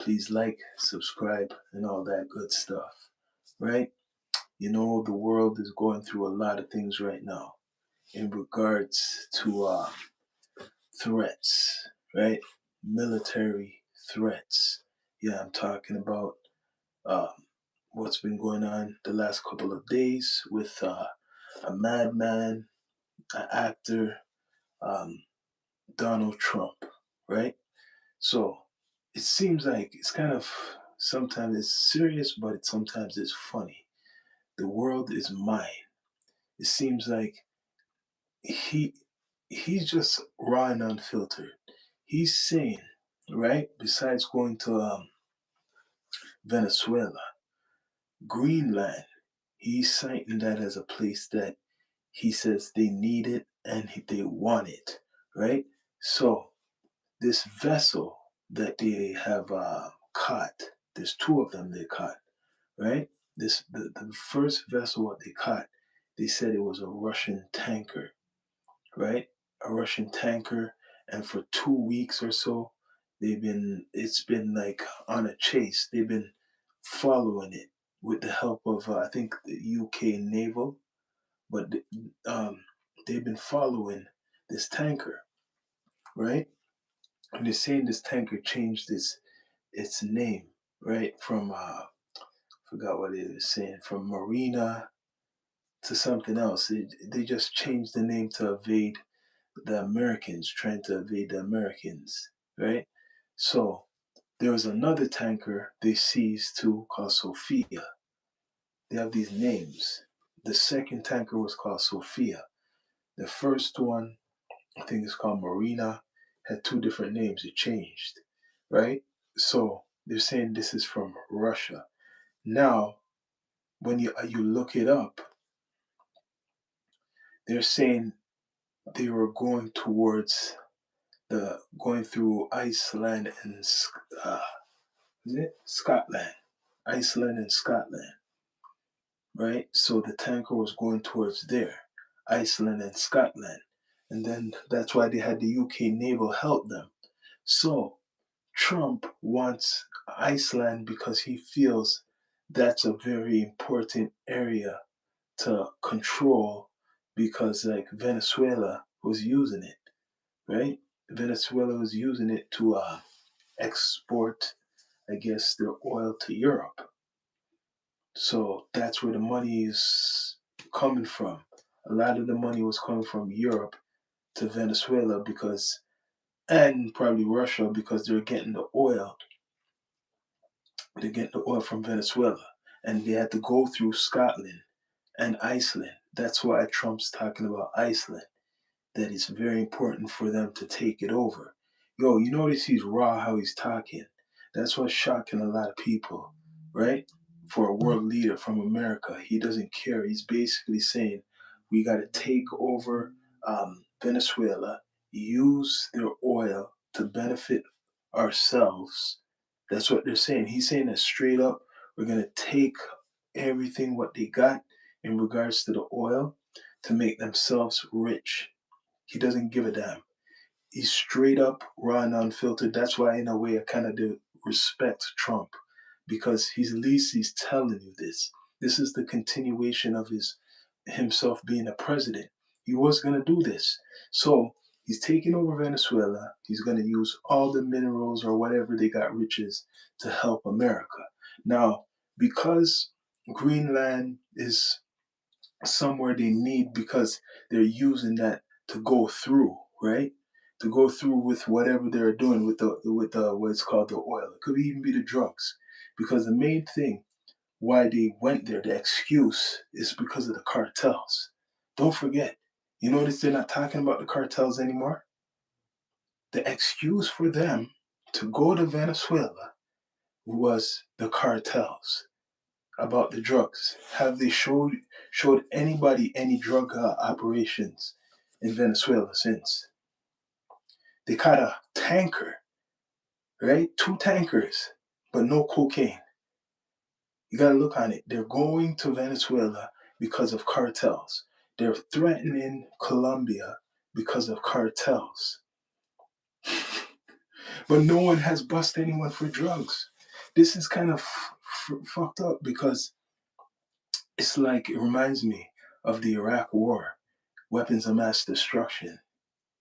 Please like, subscribe, and all that good stuff, right? You know, the world is going through a lot of things right now in regards to threats, right? Military threats. Yeah, I'm talking about um, what's been going on the last couple of days with a madman, an actor, um, Donald Trump, right? So it seems like it's kind of sometimes it's serious, but sometimes it's funny. The world is mine. It seems like he he's just raw and unfiltered. He's saying, right, besides going to Venezuela, Greenland, he's citing that as a place that he says they need it and they want it, right? So this vessel that they have caught, there's two of them they caught, right? The first vessel what they caught, they said it was a Russian tanker, right? A Russian tanker, and for 2 weeks or so, it's been like on a chase. They've been following it with the help of I think the UK naval, but um, they've been following this tanker, right? And they're saying this tanker changed its name, right? From forgot what it was saying, from Marina to something else. They just changed the name to evade the Americans, trying to evade the Americans, right? So there was another tanker they seized too called Sophia. They have these names. The second tanker was called Sophia. The first one, I think it's called Marina, had two different names. It changed, right? So they're saying this is from Russia. Now, when you look it up, they're saying they were going towards the going through Iceland and uh, is it Scotland, Iceland and Scotland, right? So the tanker was going towards there, Iceland and Scotland, and then that's why they had the UK naval help them. So Trump wants Iceland because he feels that's a very important area to control because like Venezuela was using it, right? Venezuela was using it to export, I guess, their oil to Europe. So that's where the money is coming from. A lot of the money was coming from Europe to Venezuela because, and probably Russia because they're getting the oil. They're getting the oil from Venezuela. And they had to go through Scotland and Iceland. That's why Trump's talking about Iceland, that it's very important for them to take it over. Yo, you notice he's raw how he's talking. That's what's shocking a lot of people, right? For a world leader from America, he doesn't care. He's basically saying we got to take over Venezuela, use their oil to benefit ourselves. That's what they're saying. He's saying that straight up. We're going to take everything what they got in regards to the oil to make themselves rich. He doesn't give a damn. He's straight up, raw and unfiltered. That's why, in a way, I kind of do respect Trump because he's at least he's telling you this. This is the continuation of his himself being a president. He was gonna do this, so he's taking over Venezuela. He's gonna use all the minerals or whatever they got riches to help America. Now, because Greenland is somewhere they need because they're using that to go through, right? To go through with whatever they're doing with the what's called the oil. It could even be the drugs, because the main thing why they went there, the excuse is because of the cartels. Don't forget, you notice they're not talking about the cartels anymore. The excuse for them to go to Venezuela was the cartels about the drugs. Have they showed anybody any drug operations in Venezuela since? They caught a tanker, right? Two tankers, but no cocaine. You gotta look on it. They're going to Venezuela because of cartels. They're threatening Colombia because of cartels. But no one has busted anyone for drugs. This is kind of fucked up because it's like it reminds me of the Iraq War, weapons of mass destruction.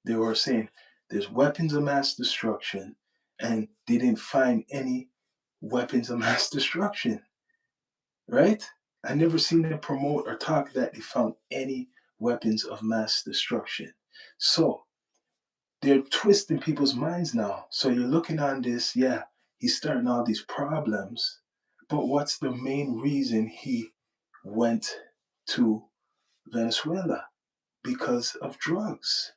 They were saying there's weapons of mass destruction, and they didn't find any weapons of mass destruction, right? I never seen them promote or talk that they found any weapons of mass destruction. So they're twisting people's minds now. So you're looking on this, yeah, he's starting all these problems, but what's the main reason he went to Venezuela? Because of drugs,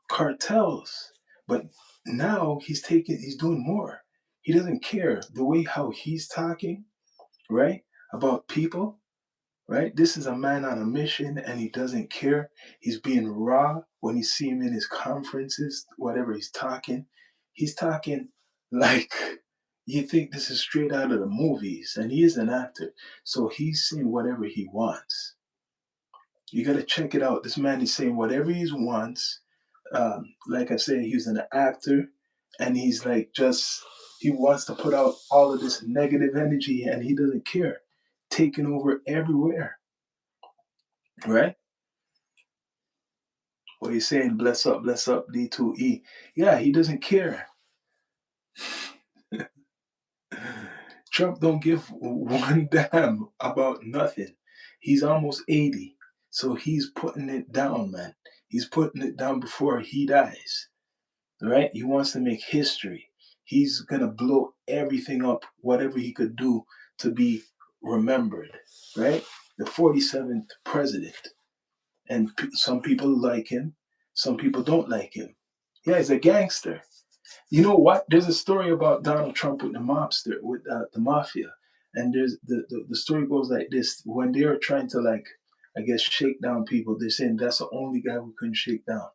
cartels. But now he's doing more. He doesn't care the way how he's talking, right? About people, right? This is a man on a mission and he doesn't care. He's being raw when you see him in his conferences, whatever he's talking like you think this is straight out of the movies, and he is an actor. So he's saying whatever he wants. You got to check it out. This man is saying whatever he wants. Like I said, he's an actor, and he's like he wants to put out all of this negative energy, and he doesn't care, taking over everywhere, right? What he's saying, bless up, D2E. Yeah, he doesn't care. Trump don't give one damn about nothing. He's almost 80, so he's putting it down, man. He's putting it down before he dies. Right? He wants to make history. He's gonna blow everything up, whatever he could do to be remembered. Right? The 47th president. And some people like him, some people don't like him. Yeah, he's a gangster. You know what? There's a story about Donald Trump with the mobster, with the mafia. And there's the story goes like this: when they were trying to, like, I guess, shake down people, they're saying that's the only guy we couldn't shake down.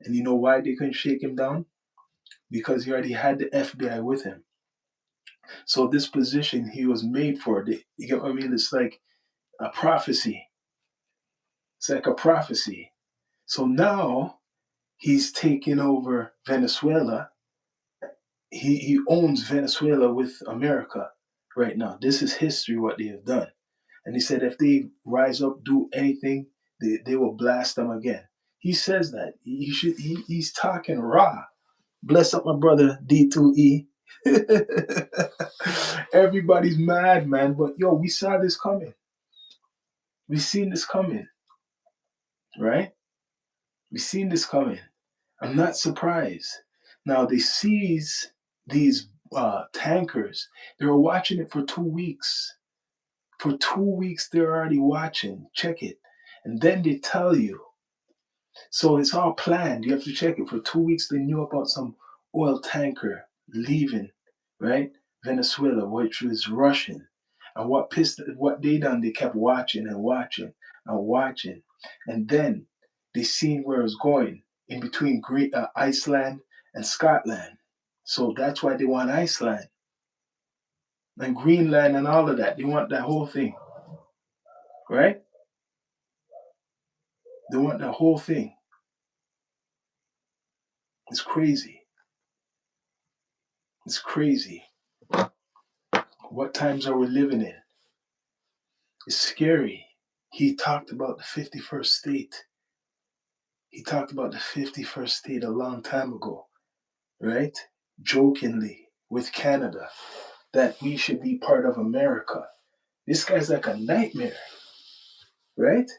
And you know why they couldn't shake him down? Because he already had the FBI with him. So this position he was made for. You get what I mean? It's like a prophecy. It's like a prophecy. So now he's taking over Venezuela. He owns Venezuela with America right now. This is history, what they have done. And he said if they rise up, do anything, they will blast them again. He says that. He's talking raw. Bless up my brother D2E. Everybody's mad, man. But yo, we saw this coming. We seen this coming, right? We seen this coming. I'm not surprised. Now they seize these tankers. They were watching it for 2 weeks. For 2 weeks, they're already watching. Check it, and then they tell you. So it's all planned. You have to check it. For 2 weeks, they knew about some oil tanker leaving, right? Venezuela, which was Russian. And what they done, they kept watching and watching and watching. And then they seen where it was going in between Iceland and Scotland. So that's why they want Iceland and Greenland and all of that. They want that whole thing, right? They want that whole thing. It's crazy. It's crazy. What times are we living in? It's scary. He talked about the 51st state. He talked about the 51st state a long time ago, right? Jokingly with Canada, that we should be part of America. This guy's like a nightmare, right?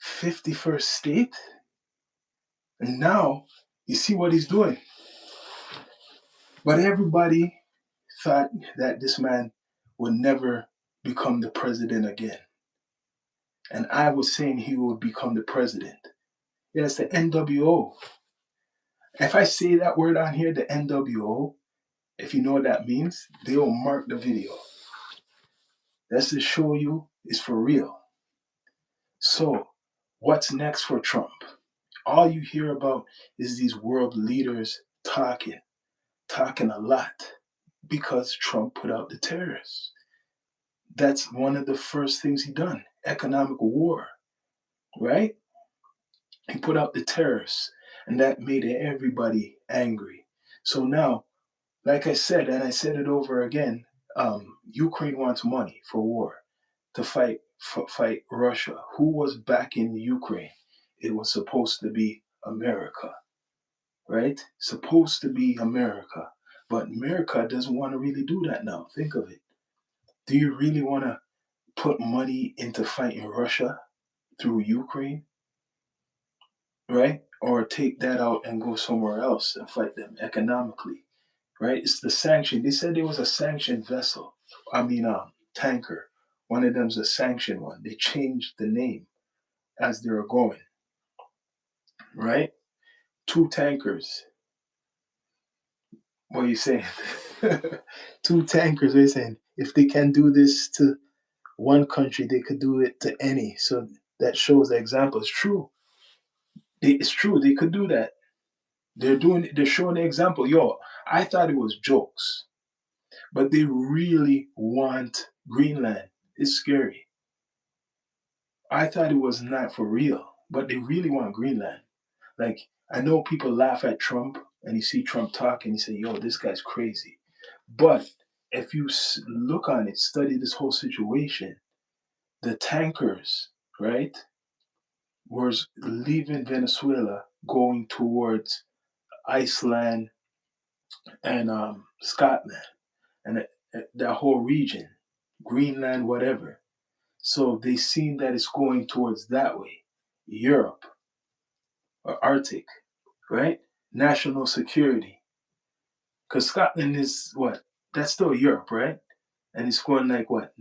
51st state. And now you see what he's doing. But everybody thought that this man would never become the president again. And I was saying he would become the president. Yes, the NWO. If I say that word on here, the NWO, if you know what that means, they will mark the video. That's to show you it's for real. So, what's next for Trump? All you hear about is these world leaders talking a lot because Trump put out the terrorists. That's one of the first things he done, economic war, right? He put out the terrorists, and that made everybody angry. So now, Like I said, and I said it over again, Ukraine wants money for war to fight Russia. Who was backing Ukraine? It was supposed to be America, right? Supposed to be America. But America doesn't want to really do that now. Think of it. Do you really want to put money into fighting Russia through Ukraine, right? Or take that out and go somewhere else and fight them economically, right? It's the sanction. They said there was a sanctioned vessel. Tanker. One of them's a sanctioned one. They changed the name as they were going, right? Two tankers. What are you saying? Two tankers. They're saying if they can do this to one country, they could do it to any. So that shows the example. It's true. It's true. They could do that. They're showing the example. Yo, I thought it was jokes, but they really want Greenland. It's scary. I thought it was not for real, but they really want Greenland. Like, I know people laugh at Trump and you see Trump talk and you say, yo, this guy's crazy. But if you look on it, study this whole situation, the tankers, right, was leaving Venezuela going towards Iceland and Scotland and that whole region, Greenland, whatever. So they seen that it's going towards that way, Europe or Arctic, right? National security. Because Scotland is what? That's still Europe, right? And it's going like what?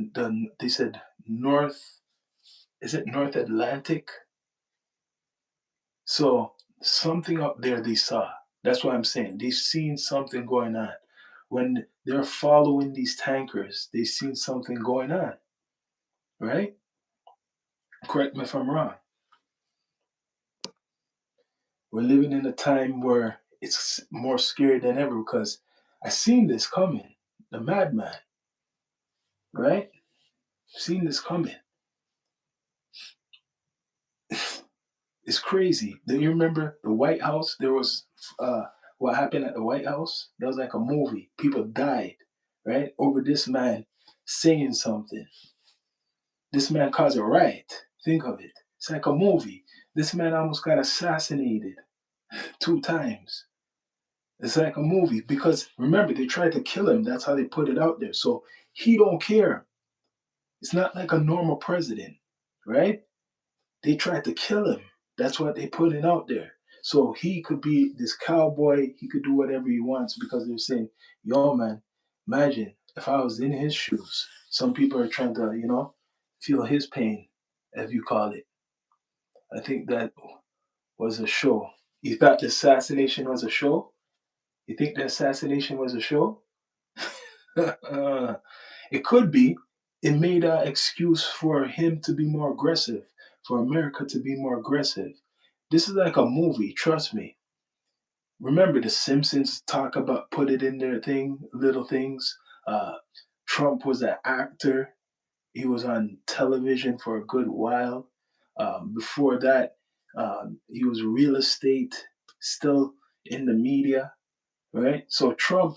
They said North, is it North Atlantic? So something up there they saw. That's what I'm saying. They seen something going on. When they're following these tankers, they seen something going on, right? Correct me if I'm wrong. We're living in a time where it's more scary than ever because I seen this coming. The madman, right? Seen this coming. It's crazy. Do you remember the White House? There was what happened at the White House. That was like a movie. People died, right, over this man saying something. This man caused a riot. Think of it. It's like a movie. This man almost got assassinated 2 times. It's like a movie because remember they tried to kill him. That's how they put it out there. So he don't care. It's not like a normal president, right? They tried to kill him. That's what they put it out there. So he could be this cowboy. He could do whatever he wants because they're saying, "Yo, man, imagine if I was in his shoes." Some people are trying to, feel his pain, as you call it. I think that was a show. You thought the assassination was a show? You think the assassination was a show? It could be. It made an excuse for him to be more aggressive, for America to be more aggressive. This is like a movie, trust me. Remember, The Simpsons talk about put it in their thing, little things. Uh, Trump was an actor. He was on television for a good while. Before that, he was real estate, still in the media, right? So Trump,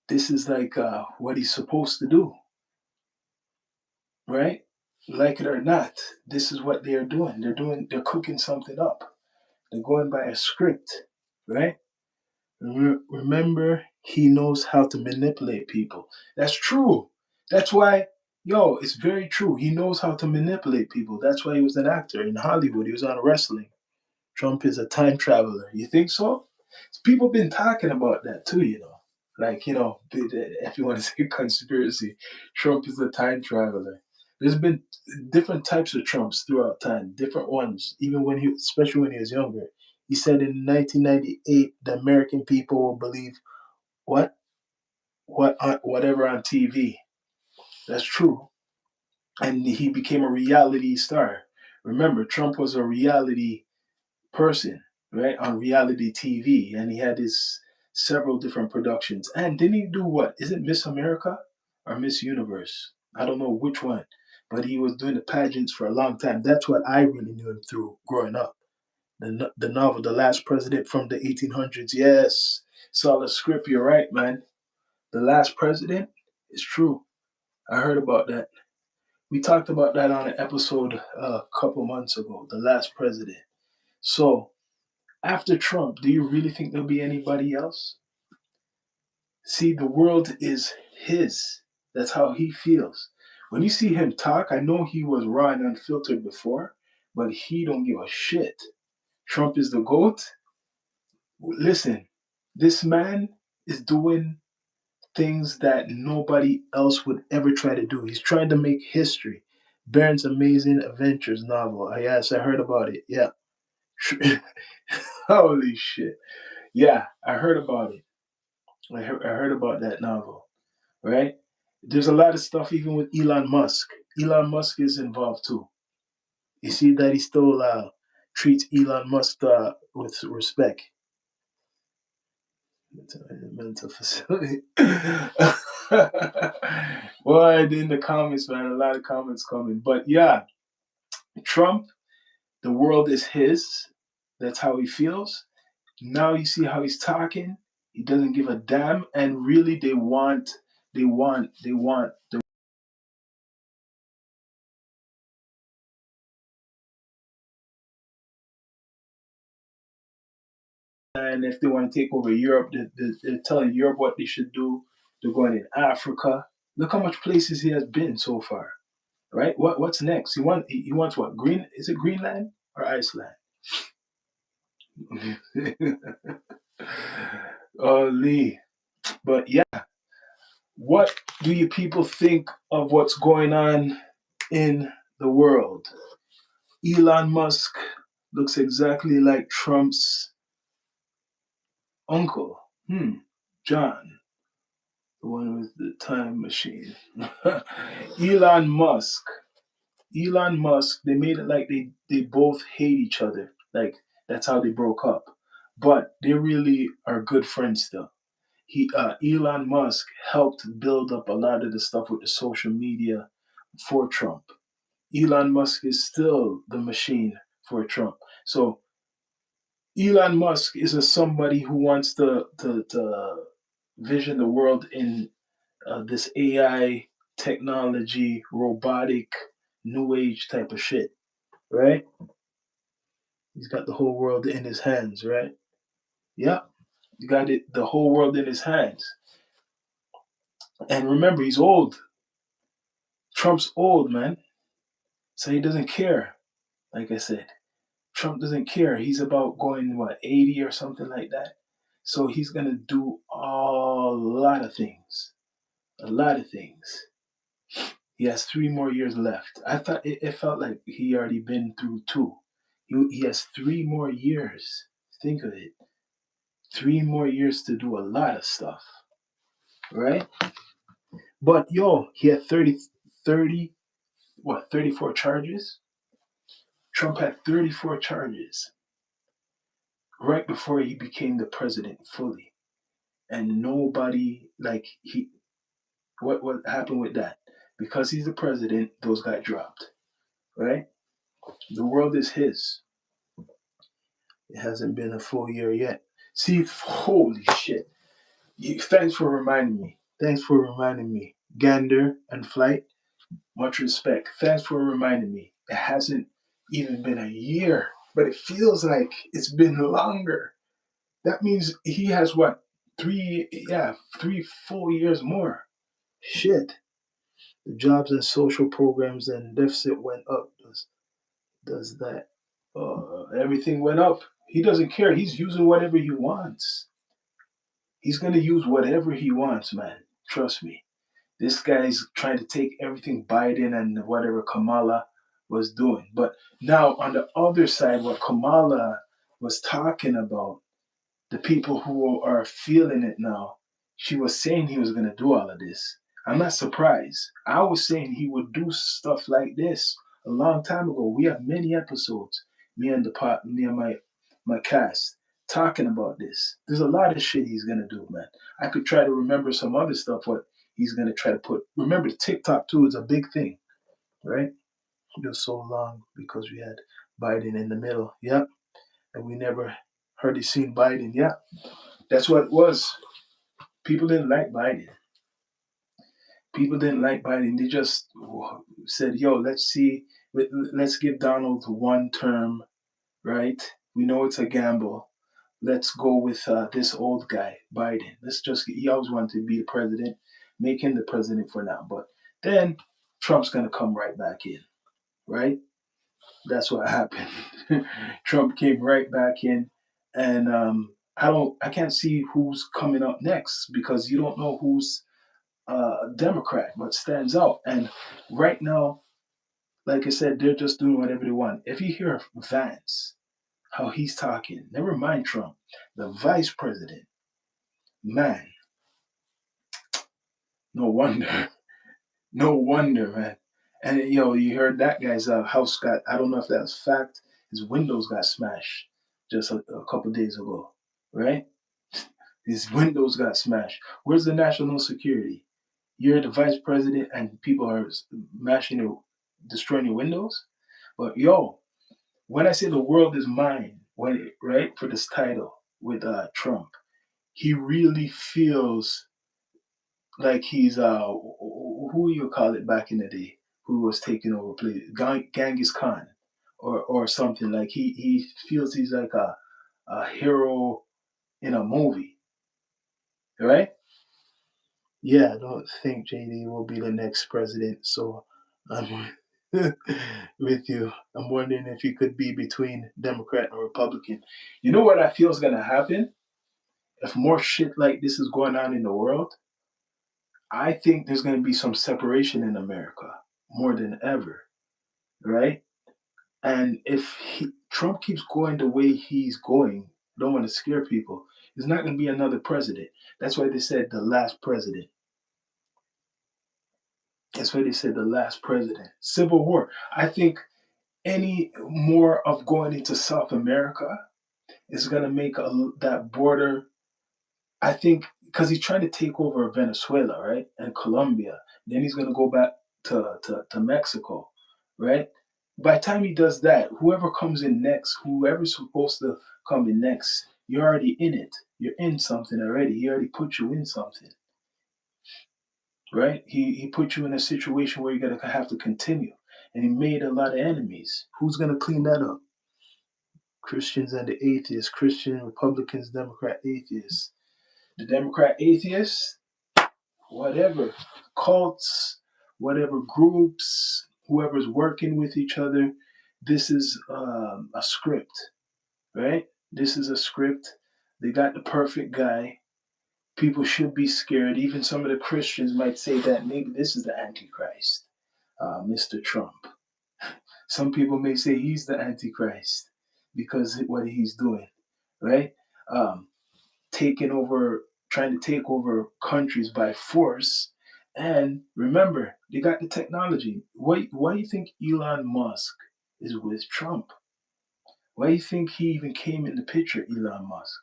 this is like what he's supposed to do, right? Like it or not, this is what they're doing. They're cooking something up. They're going by a script, right? Remember, he knows how to manipulate people. That's true. That's why, yo, it's very true. He knows how to manipulate people. That's why he was an actor in Hollywood. He was on wrestling. Trump is a time traveler. You think so? People been talking about that too, Like, if you want to say conspiracy, Trump is a time traveler. There's been different types of Trumps throughout time, different ones, even especially when he was younger. He said in 1998, the American people will believe what, whatever on TV. That's true. And he became a reality star. Remember, Trump was a reality person, right, on reality TV, and he had his several different productions. And didn't he do what? Is it Miss America or Miss Universe? I don't know which one, but he was doing the pageants for a long time. That's what I really knew him through growing up. The novel, The Last President from the 1800s. Yes, Solid script. You're right, man. The last president is true. I heard about that. We talked about that on an episode a couple months ago. The last president. So after Trump, do you really think there'll be anybody else? See, the world is his. That's how he feels. When you see him talk, I know he was raw and unfiltered before, but he don't give a shit. Trump is the GOAT. Listen, this man is doing things that nobody else would ever try to do. He's trying to make history. Barron's Amazing Adventures novel. Yes, I heard about it. Yeah. Holy shit. Yeah, I heard about it. I heard about that novel, right? There's a lot of stuff even with Elon Musk. Elon Musk is involved too. You see that he still treats Elon Musk with respect. Mental facility. Well, in the comments, man, a lot of comments coming. But yeah, Trump, the world is his. That's how he feels. Now you see how he's talking. He doesn't give a damn. And really, they want the. And if they want to take over Europe, they're telling Europe what they should do. They're going in Africa. Look how much places he has been so far, right? What's next? He wants what? Green? Is it Greenland or Iceland? Oh, Lee. But yeah, what do you people think of what's going on in the world? Elon Musk looks exactly like Trump's uncle. John, the one with the time machine. Elon Musk. Elon Musk, they made it like they both hate each other. Like that's how they broke up. But they really are good friends still. Elon Musk helped build up a lot of the stuff with the social media for Trump. Elon Musk is still the machine for Trump. So Elon Musk is somebody who wants to vision the world in this AI technology, robotic, new age type of shit, right? He's got the whole world in his hands, right? Yeah, you got it, the whole world in his hands. And remember, he's old. Trump's old, man. So he doesn't care. Like I said, Trump doesn't care. He's about going, what, 80 or something like that. So he's going to do a lot of things. A lot of things. He has 3 more years left. I thought it felt like he already been through two. He has 3 more years. Think of it. 3 more years to do a lot of stuff. Right? But yo, he had 30, what, 34 charges? Trump had 34 charges right before he became the president fully. And nobody, like, what happened with that? Because he's the president, those got dropped. Right? The world is his. It hasn't been a full year yet. See, holy shit. Thanks for reminding me. Thanks for reminding me. Gander and Flight, much respect. Thanks for reminding me. It hasn't even been a year, but it feels like it's been longer. That means he has what? 3 full years more. Shit. The jobs and social programs and deficit went up. Does that? Everything went up. He doesn't care. He's using whatever he wants. He's going to use whatever he wants, man. Trust me. This guy's trying to take everything Biden and whatever Kamala was doing. But now, on the other side, what Kamala was talking about, the people who are feeling it now, she was saying he was going to do all of this. I'm not surprised. I was saying he would do stuff like this a long time ago. We have many episodes, me and my cast, talking about this. There's a lot of shit he's going to do, man. I could try to remember some other stuff, what he's going to try to put. Remember, TikTok, too, is a big thing, right? It was so long because we had Biden in the middle. Yep. And we never hardly seen Biden. Yeah. That's what it was. People didn't like Biden. People didn't like Biden. They just said, "Yo, let's see. Let's give Donald one term, right? We know it's a gamble. Let's go with this old guy, Biden. Let's just, he always wanted to be the president, make him the president for now. But then Trump's going to come right back in, right? That's what happened. Trump came right back in. And I can't see who's coming up next because you don't know who's a Democrat, what stands out. And right now, like I said, they're just doing whatever they want. If you hear Vance, how he's talking, never mind Trump, the vice president, man, no wonder. No wonder, man. And you heard that guy's house got, I don't know if that's fact, his windows got smashed just a couple days ago, right? His windows got smashed. Where's the national security? You're the vice president and people are mashing your, destroying your windows? But when I say the world is mine, right, for this title with Trump, he really feels like he's who you call it back in the day, who was taking over place, Genghis Khan, or something. Like he feels he's like a hero in a movie, right? Yeah, I don't think JD will be the next president. So I'm with you. I'm wondering if he could be between Democrat and Republican. You know what I feel is gonna happen if more shit like this is going on in the world? I think there's going to be some separation in America more than ever, right? And if Trump keeps going the way he's going, don't want to scare people, there's not going to be another president. That's why they said the last president. That's why they said the last president. Civil war. I think any more of going into South America is going to make that border. I think because he's trying to take over Venezuela, right, and Colombia. Then he's going to go back to Mexico, right? By the time he does that, whoever comes in next, whoever's supposed to come in next, you're already in it. You're in something already. He already put you in something, right? He put you in a situation where you're going to have to continue. And he made a lot of enemies. Who's going to clean that up? Christians and the atheists, Christian, Republicans, Democrat, atheists. The Democrat atheists, whatever cults, whatever groups, whoever's working with each other, this is a script, right? This is a script. They got the perfect guy. People should be scared. Even some of the Christians might say that maybe this is the Antichrist, Mr. Trump. Some people may say he's the Antichrist because of what he's doing, right? Um, Taking over, trying to take over countries by force. And remember, they got the technology. Why do you think Elon Musk is with Trump? Why do you think he even came in the picture, Elon Musk?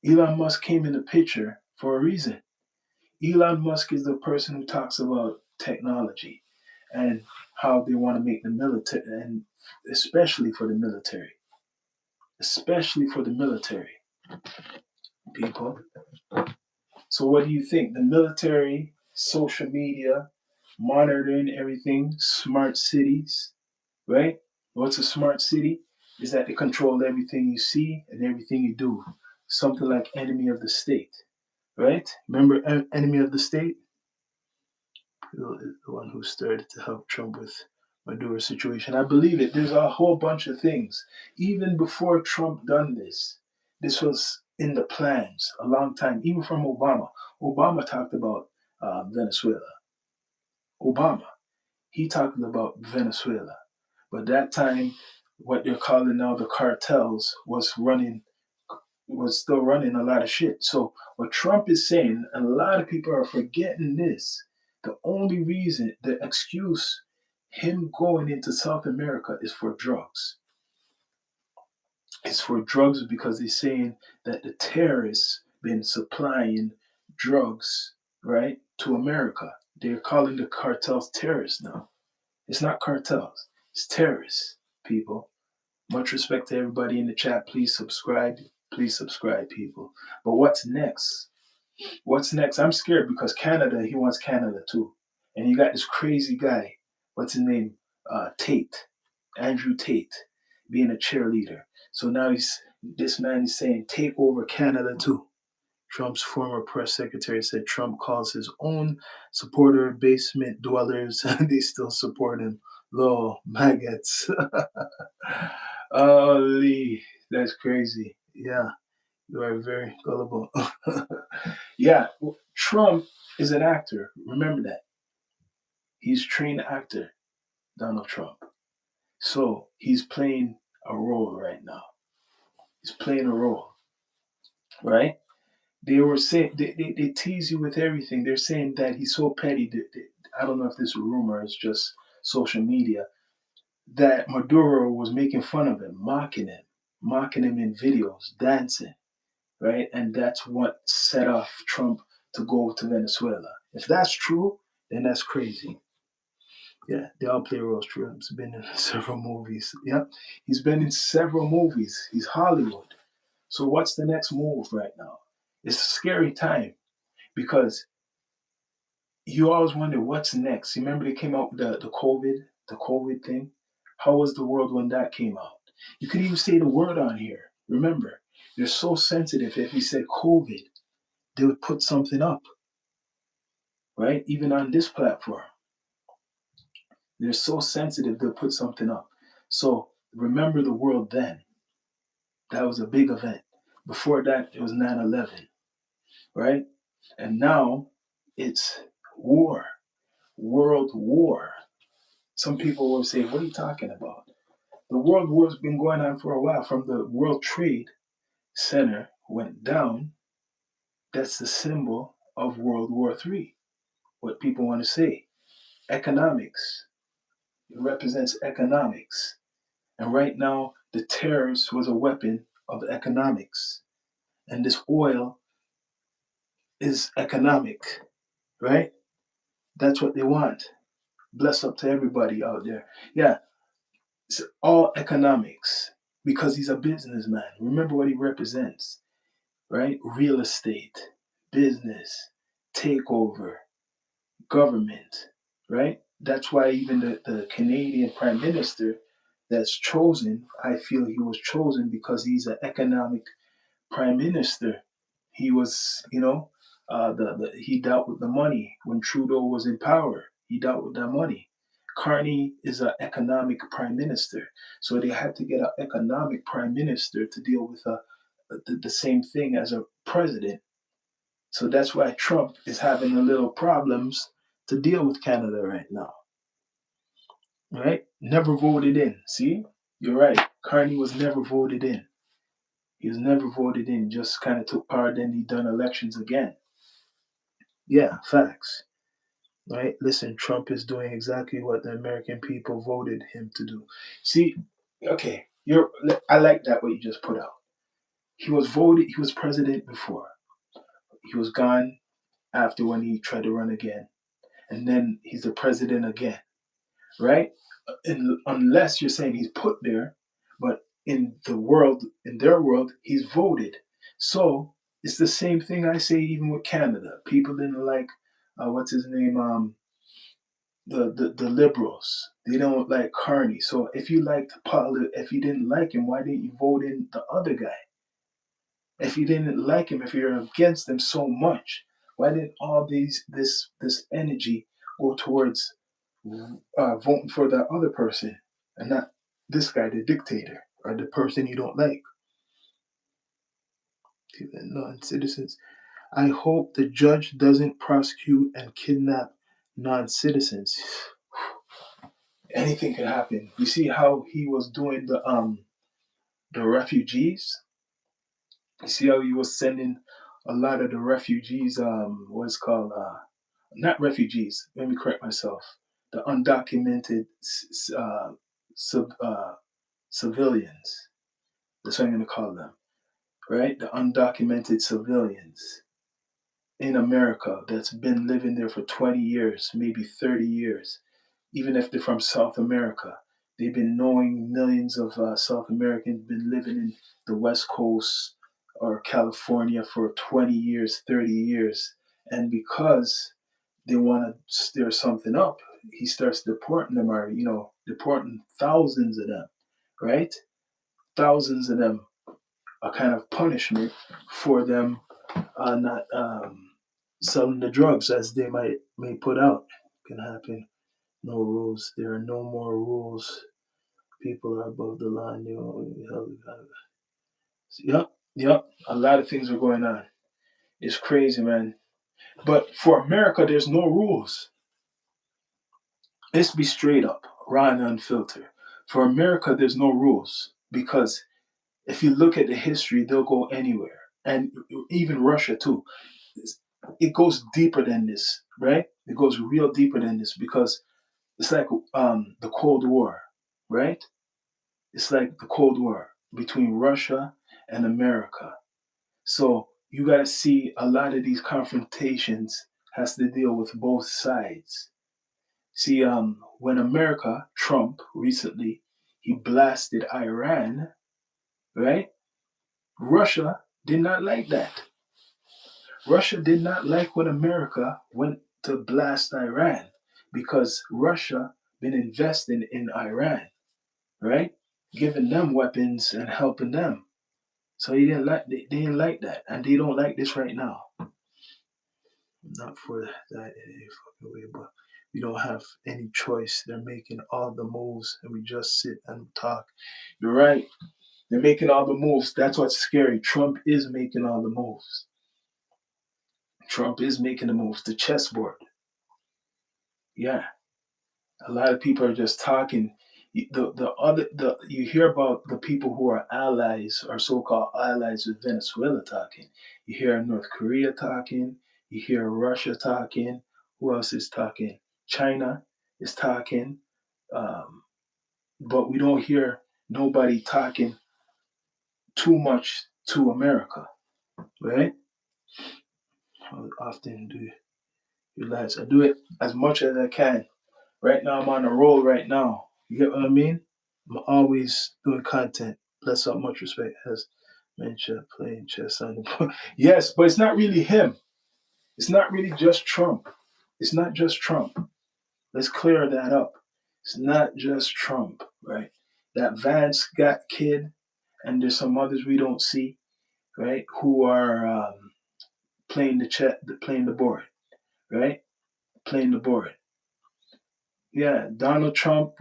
Elon Musk came in the picture for a reason. Elon Musk is the person who talks about technology and how they want to make the military, and especially for the military, especially for the military people. So what do you think? The military, social media, monitoring everything, smart cities, right? What's a smart city? Is that they control everything you see and everything you do. Something like enemy of the state, right? Remember enemy of the state? The one who started to help Trump with Maduro situation. I believe it. There's a whole bunch of things. Even before Trump done this was in the plans a long time, even from Obama. Obama talked about Venezuela. Obama, he talked about Venezuela. But that time, what they're calling now the cartels was still running a lot of shit. So what Trump is saying, and a lot of people are forgetting this, the only reason, the excuse him going into South America is for drugs. It's for drugs because they're saying that the terrorists been supplying drugs, right, to America. They're calling the cartels terrorists now. It's not cartels, it's terrorists, people. Much respect to everybody in the chat. Please subscribe. Please subscribe, people. But what's next? What's next? I'm scared because Canada, he wants Canada too. And you got this crazy guy, what's his name? Tate, Andrew Tate, being a cheerleader. So now this man is saying take over Canada too. Trump's former press secretary said Trump calls his own supporter basement dwellers and they still support him. Lol, maggots. Holy, that's crazy. Yeah, you are very gullible. Yeah, Trump is an actor. Remember that. He's a trained actor, Donald Trump. So he's playing a role right now. He's playing a role, right? They were saying they tease you with everything. They're saying that he's so petty. I don't know if this is a rumor, it's just social media, that Maduro was making fun of him, mocking him in videos, dancing, right? And that's what set off Trump to go to Venezuela. If that's true, then that's crazy. Yeah, they all play roles. Trump's been in several movies. Yep, he's been in several movies. He's Hollywood. So what's the next move right now? It's a scary time because you always wonder what's next. You remember they came out with the COVID thing? How was the world when that came out? You could even say the word on here. Remember, they're so sensitive. If you said COVID, they would put something up, right? Even on this platform. They're so sensitive, they'll put something up. So remember the world then. That was a big event. Before that, it was 9/11, right? And now it's war, world war. Some people will say, what are you talking about? The world war's been going on for a while. From the World Trade Center went down, that's the symbol of World War III. What people want to say. Economics. It represents economics. And right now, the terrorist was a weapon of economics. And this oil is economic, right? That's what they want. Bless up to everybody out there. Yeah, it's all economics because he's a businessman. Remember what he represents, right? Real estate, business, takeover, government, right? That's why even the Canadian Prime Minister that's chosen, I feel he was chosen because he's an economic prime minister. He was, he dealt with the money when Trudeau was in power. He dealt with that money. Carney is an economic prime minister, so they had to get an economic prime minister to deal with the same thing as a president. So that's why Trump is having a little problems to deal with Canada right now. Right? Never voted in. See, you're right. Carney was never voted in. He was never voted in, just kind of took part, then he done elections again. Yeah, facts. Right? Listen, Trump is doing exactly what the American people voted him to do. See, okay, I like that what you just put out. He was voted, he was president before. He was gone after when he tried to run again. And then he's the president again. Right? Unless you're saying he's put there, but in their world, he's voted. So it's the same thing I say even with Canada. People didn't like what's his name, the liberals. They don't like Carney. So if you didn't like him, why didn't you vote in the other guy? If you didn't like him, if you're against him so much, why didn't all this energy go towards voting for that other person and not this guy, the dictator, or the person you don't like? Non-citizens. I hope the judge doesn't prosecute and kidnap non-citizens. Anything could happen. You see how he was doing the refugees? You see how he was sending a lot of the refugees, what's called, not refugees, let me correct myself, the undocumented sub, civilians. That's what I'm going to call them, right? The undocumented civilians in America that's been living there for 20 years, maybe 30 years, even if they're from South America. They've been knowing millions of South Americans been living in the West Coast, or California for 20 years, 30 years. And because they want to stir something up, he starts deporting them, or, deporting thousands of them, right? Thousands of them, a kind of punishment for them not selling the drugs as they may put out. Can happen. No rules. There are no more rules. People are above the line. Yep, yep. A lot of things are going on. It's crazy, man. But for America, there's no rules. Let's be straight up, raw and unfiltered. For America, there's no rules because if you look at the history, they'll go anywhere, and even Russia too. It goes deeper than this, right? It goes real deeper than this because it's like the Cold War, right? It's like the Cold War between Russia and America. So you got to see a lot of these confrontations has to deal with both sides. See, when America, Trump recently, he blasted Iran, right? Russia did not like that. Russia did not like when America went to blast Iran because Russia been investing in Iran, right? Giving them weapons and helping them. So they didn't like that, and they don't like this right now. Not for that in any fucking way, but we don't have any choice. They're making all the moves, and we just sit and talk. You're right. They're making all the moves. That's what's scary. Trump is making all the moves. Trump is making the moves. The chessboard. Yeah. A lot of people are just talking. You hear about the people who are allies or so-called allies with Venezuela talking. You hear North Korea talking. You hear Russia talking. Who else is talking? China is talking. Um, but we don't hear nobody talking too much to America, right? How often do you realize I do it as much as I can? Right now, I'm on a roll right now. You get what I mean? I'm always doing content. Bless up, much respect. As mentioned, playing chess on the board. Yes, but it's not really him. It's not really just Trump. It's not just Trump. Let's clear that up. It's not just Trump, right? That Vance got kid, and there's some others we don't see, right? Who are playing the board, right? Playing the board. Yeah, Donald Trump,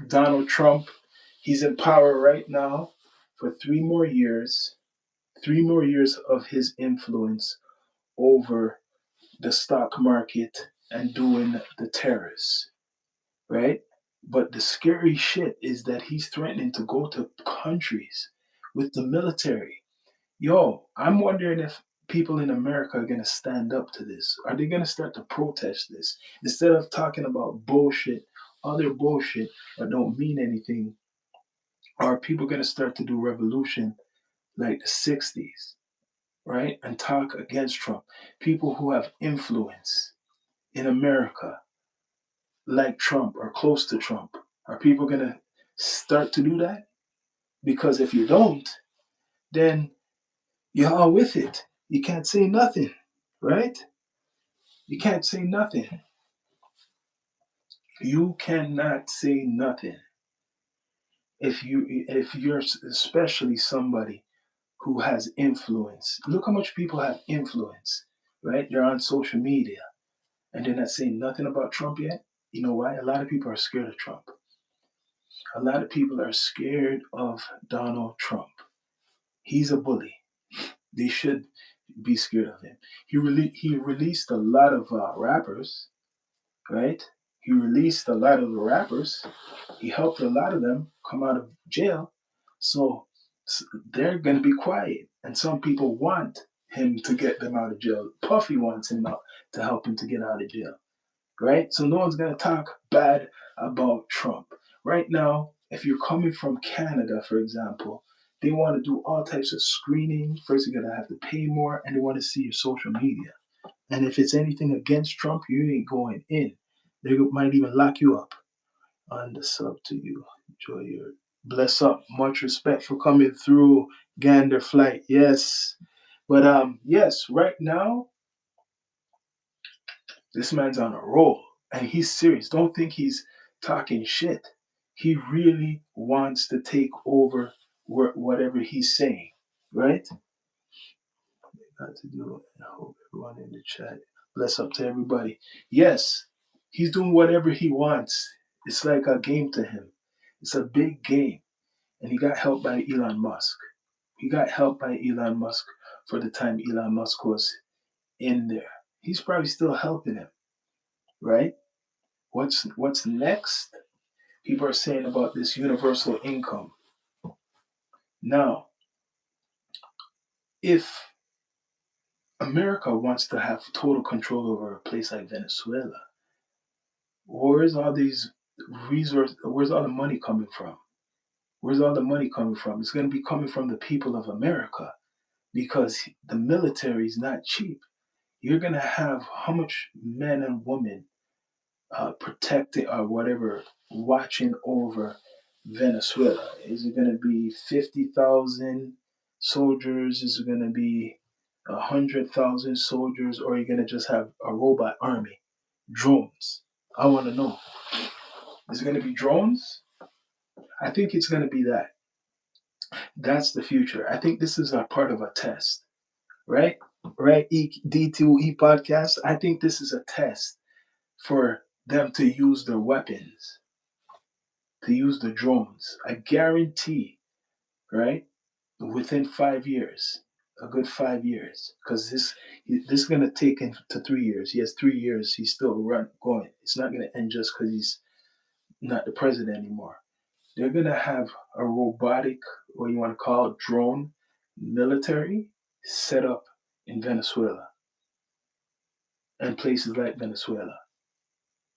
he's in power right now for 3 more years, 3 more years of his influence over the stock market and doing the terrorists, right? But the scary shit is that he's threatening to go to countries with the military. Yo, I'm wondering if people in America are going to stand up to this. Are they going to start to protest this? Instead of talking about bullshit, other bullshit that don't mean anything, are people going to start to do revolution like the 60s, right? And talk against Trump? People who have influence in America, like Trump or close to Trump, are people going to start to do that? Because if you don't, then you're all with it. You can't say nothing, right? You can't say nothing. You cannot say nothing if you're especially somebody who has influence. Look how much people have influence, right? They're on social media and they're not saying nothing about Trump yet. You know why? A lot of people are scared of Trump. A lot of people are scared of Donald Trump. He's a bully. They should be scared of him. He released a lot of rappers, right? He released a lot of the rappers. He helped a lot of them come out of jail. So they're going to be quiet. And some people want him to get them out of jail. Puffy wants him out to help him to get out of jail, right? So no one's going to talk bad about Trump. Right now, if you're coming from Canada, for example, they want to do all types of screening. First, you're going to have to pay more, and they want to see your social media. And if it's anything against Trump, you ain't going in. They might even lock you up. On the sub to you. Enjoy your bless up. Much respect for coming through. Gander flight. Yes. But yes, right now this man's on a roll and he's serious. Don't think he's talking shit. He really wants to take over whatever he's saying, right? Got to do it. I hope everyone in the chat. Bless up to everybody. Yes, he's doing whatever he wants. It's like a game to him. It's a big game. And he got helped by Elon Musk. He got helped by Elon Musk for the time Elon Musk was in there. He's probably still helping him, right? What's next? People are saying about this universal income. Now, if America wants to have total control over a place like Venezuela, where's all these resources? Where's all the money coming from? Where's all the money coming from? It's going to be coming from the people of America because the military is not cheap. You're going to have how much men and women protecting or whatever watching over Venezuela? Is it going to be 50,000 soldiers? Is it going to be 100,000 soldiers? Or are you going to just have a robot army? Drones. I want to know. Is it going to be drones? I think it's going to be that. That's the future. I think this is a part of a test, right? Right? D2E podcast. I think this is a test for them to use their weapons, to use the drones. I guarantee, right? Within 5 years, a good 5 years, because this is gonna take him to 3 years. He has 3 years. He's still going. It's not gonna end just because he's not the president anymore. They're gonna have a robotic, what you want to call drone military set up in Venezuela and places like Venezuela.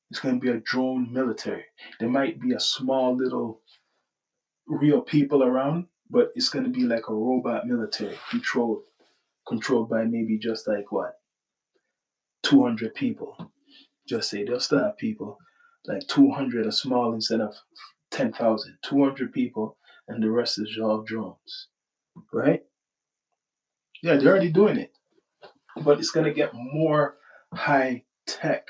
It's going to be a drone military. There might be a small little real people around, but it's going to be like a robot military controlled by maybe just like what 200 people. Just say they'll still have people like 200, a small instead of 10,000. 200 people, and the rest is all drones, right? Yeah, they're already doing it, but it's going to get more high tech.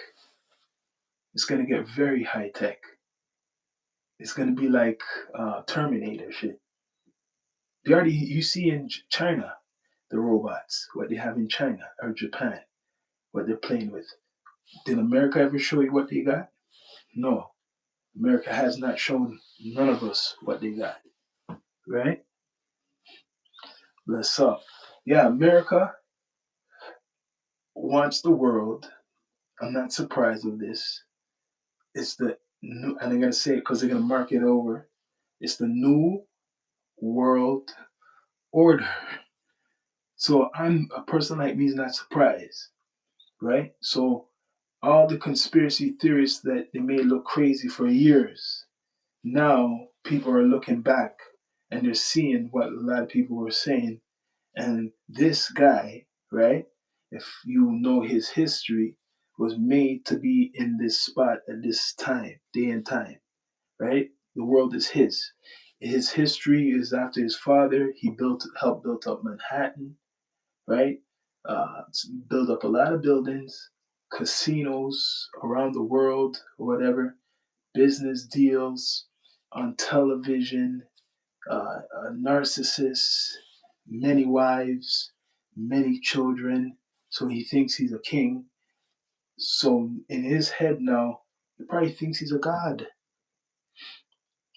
It's going to get very high tech. It's going to be like Terminator shit. They already, you see in China, the robots, what they have in China or Japan, what they're playing with. Did America ever show you what they got? No. America has not shown none of us what they got. Right? Bless up. Yeah, America wants the world. I'm not surprised of this. It's the new, and I'm going to say it because they're going to mark it over. It's the new world order. So I'm a person like me is not surprised, right? So all the conspiracy theorists that they made look crazy for years, now people are looking back and they're seeing what a lot of people were saying. And this guy, right, if you know his history, was made to be in this spot at this time, day and time, right? The world is his. His history is after his father. He helped build up Manhattan, right? Build up a lot of buildings, casinos around the world, or whatever, business deals on television, a narcissist, many wives, many children. So he thinks he's a king. So in his head now, he probably thinks he's a god.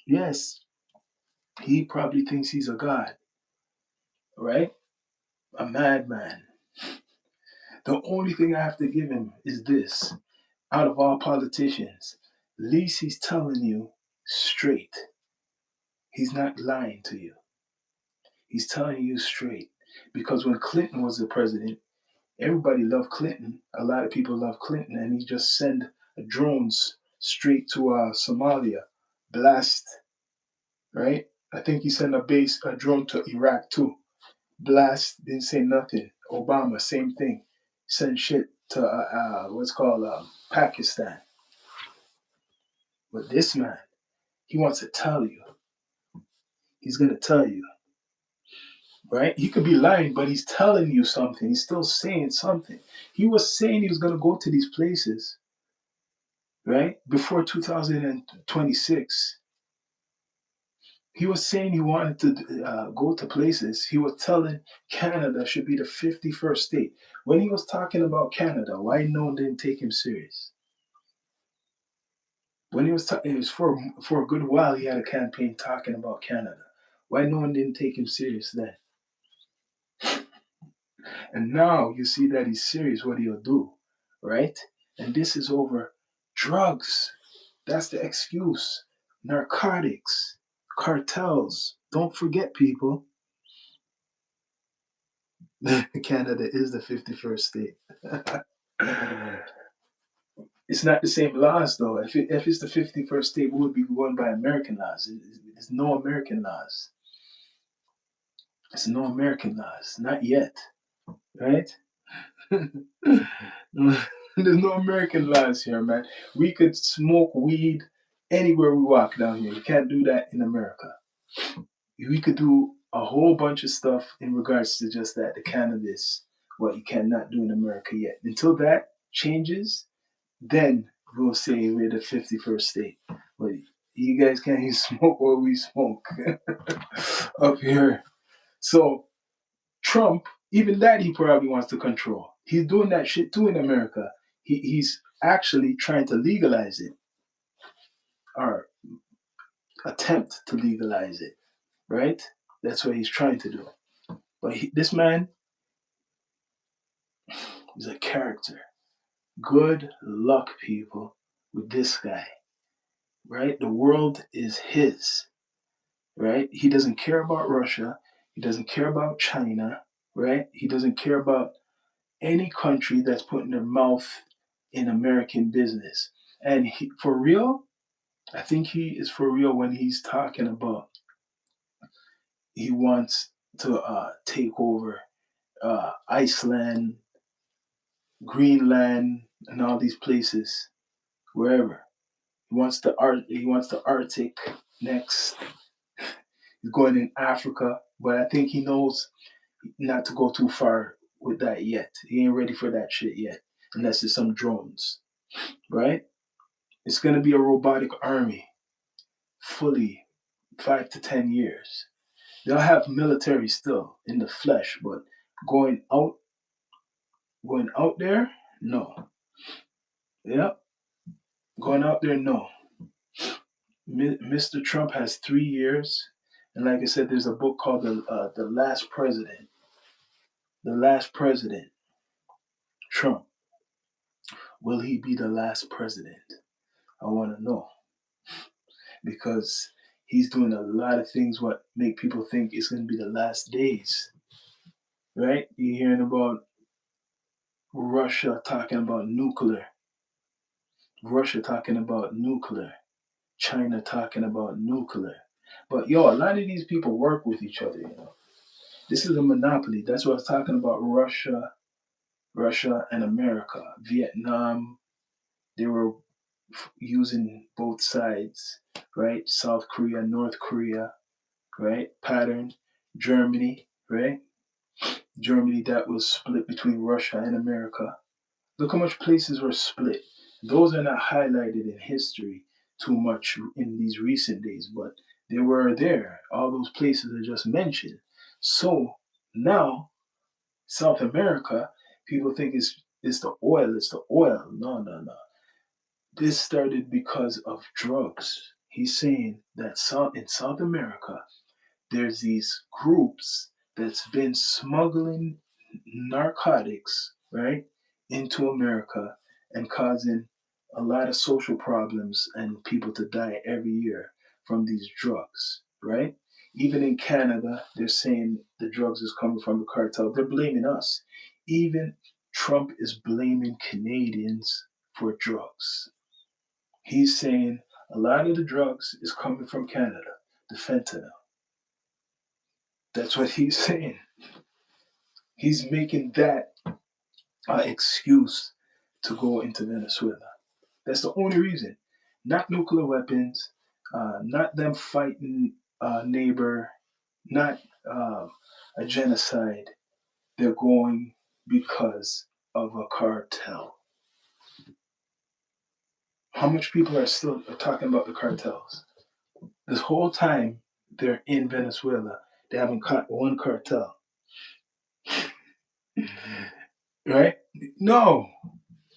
Yes, he probably thinks he's a god, right? A madman. The only thing I have to give him is this: out of all politicians, at least he's telling you straight. He's not lying to you. He's telling you straight. Because when Clinton was the president, everybody loved Clinton. A lot of people love Clinton, and he just send drones straight to Somalia, blast. Right? I think he sent a drone to Iraq too. Blast, didn't say nothing. Obama, same thing. Send shit to what's called Pakistan. But this man, he wants to tell you. He's gonna tell you. right? He could be lying, but he's telling you something. He's still saying something. He was saying he was going to go to these places, right? Before 2026. He was saying he wanted to go to places. He was telling Canada should be the 51st state. When he was talking about Canada, why no one didn't take him serious? When he was talking, it was for a good while. He had a campaign talking about Canada. Why no one didn't take him serious then? And now you see that he's serious. What he'll do, right? And this is over drugs. That's the excuse. Narcotics, cartels. Don't forget, people. Canada is the 51st state. It's not the same laws, though. If it's the 51st state, we would be going by American laws. It's no American laws. It's no American laws. Not yet, right? There's no American laws here, man. We could smoke weed anywhere we walk down here. You can't do that in America. We could do a whole bunch of stuff in regards to just that, the cannabis, what you cannot do in America yet. Until that changes, then we'll say we're the 51st state. But you guys can't even smoke what we smoke up here. So Trump, even that he probably wants to control. He's doing that shit too in America. He's actually trying to legalize it or attempt to legalize it, right? That's what he's trying to do. But this man is a character. Good luck, people, with this guy, right? The world is his, right? He doesn't care about Russia. He doesn't care about China, right? He doesn't care about any country that's putting their mouth in American business. And for real, I think he is for real when he's talking about he wants to take over Iceland, Greenland, and all these places, wherever. He wants the Arctic next. He's going in Africa, but I think he knows not to go too far with that yet. He ain't ready for that shit yet, unless it's some drones, right? It's gonna be a robotic army, fully 5 to 10 years. They'll have military still in the flesh, but going out, going out there, no. Yep, going out there, no. Mr. Trump has 3 years, and like I said, there's a book called the Last President. The Last President, Trump. Will he be the last president? I want to know because he's doing a lot of things what make people think it's going to be the last days, right? You're hearing about Russia talking about nuclear, Russia talking about nuclear, China talking about nuclear. But yo, a lot of these people work with each other, you know. This is a monopoly. That's what I was talking about. Russia and America, Vietnam. They were using both sides, right? South Korea, North Korea, right? Pattern. Germany, right? Germany that was split between Russia and America. Look how much places were split. Those are not highlighted in history too much in these recent days, but they were there. All those places I just mentioned. So now South America, people think it's the oil. It's the oil. No, no, no. This started because of drugs. He's saying that in South America, there's these groups that's been smuggling narcotics, right, into America and causing a lot of social problems and people to die every year from these drugs, right? Even in Canada, they're saying the drugs is coming from the cartel. They're blaming us. Even Trump is blaming Canadians for drugs. He's saying a lot of the drugs is coming from Canada, the fentanyl. That's what he's saying. He's making that an excuse to go into Venezuela. That's the only reason. Not nuclear weapons, not them fighting neighbor, not a genocide. They're going because of a cartel. How much people are still talking about the cartels? This whole time they're in Venezuela, they haven't caught one cartel, right? No,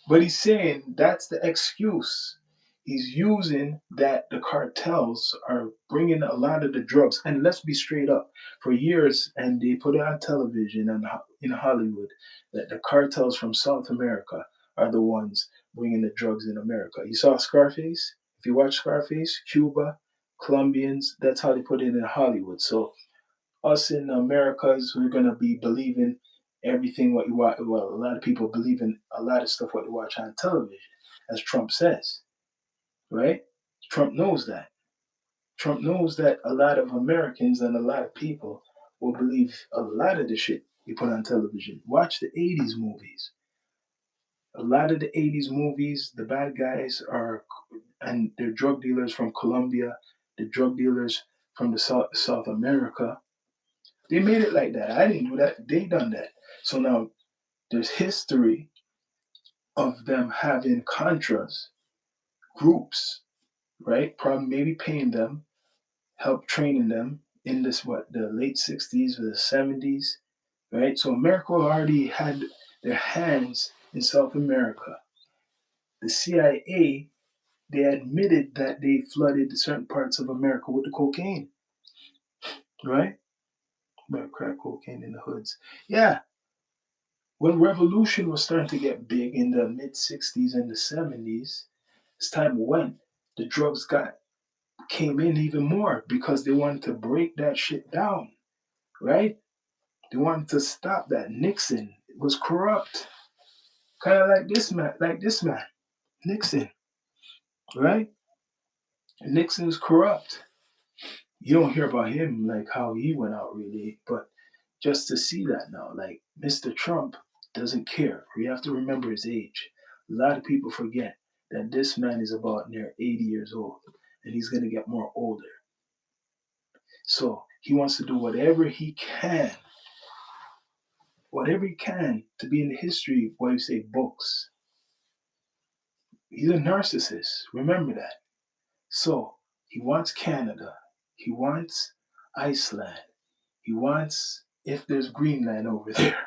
but he's saying that's the excuse. He's using that the cartels are bringing a lot of the drugs. And let's be straight up. For years, and they put it on television and in Hollywood, that the cartels from South America are the ones bringing the drugs in America. You saw Scarface? If you watch Scarface, Cuba, Colombians, that's how they put it in Hollywood. So us in Americas, we're gonna be believing everything what you watch. Well, a lot of people believe in a lot of stuff what you watch on television, as Trump says, right? Trump knows that. Trump knows that a lot of Americans and a lot of people will believe a lot of the shit you put on television. Watch the '80s movies. A lot of the '80s movies, the bad guys are, and they're drug dealers from Colombia, the drug dealers from the South America. They made it like that. I didn't do that. They done that. So now there's history of them having contras, groups, right? Probably maybe paying them, help training them in this what the late '60s or the '70s, right? So America already had their hands in South America. The CIA, they admitted that they flooded certain parts of America with the cocaine, right? But crack cocaine in the hoods. Yeah, when revolution was starting to get big in the mid '60s and the '70s, as time went, the drugs got came in even more because they wanted to break that shit down, right? They wanted to stop that. Nixon was corrupt, kind of like this man, Nixon, right? Nixon's corrupt. You don't hear about him like how he went out really, but just to see that now, like Mr. Trump doesn't care. You have to remember his age. A lot of people forget that this man is about near 80 years old and he's going to get more older. So he wants to do whatever he can to be in the history, what you say, books. He's a narcissist. Remember that. So he wants Canada. He wants Iceland. He wants, if there's Greenland over there,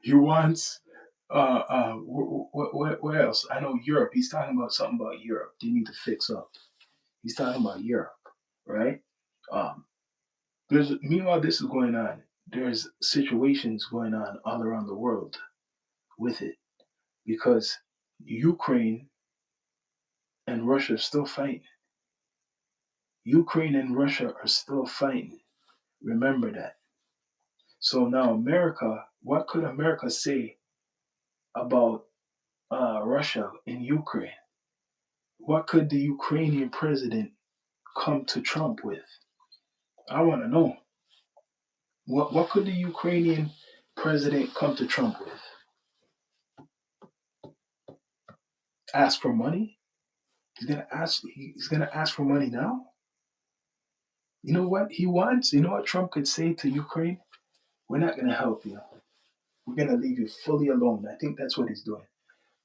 he wants, where else? I know Europe. He's talking about something about Europe. They need to fix up. He's talking about Europe, right? Um, meanwhile, this is going on. There's situations going on all around the world with it because Ukraine and Russia are still fighting. Ukraine and Russia are still fighting. Remember that. So now, America, what could America say about Russia in Ukraine? What could the Ukrainian president come to Trump with? I want to know. What could the Ukrainian president come to Trump with? Ask for money? He's gonna ask for money now? You know what he wants? You know what Trump could say to Ukraine? We're not gonna help you. We're gonna leave you fully alone. I think that's what he's doing.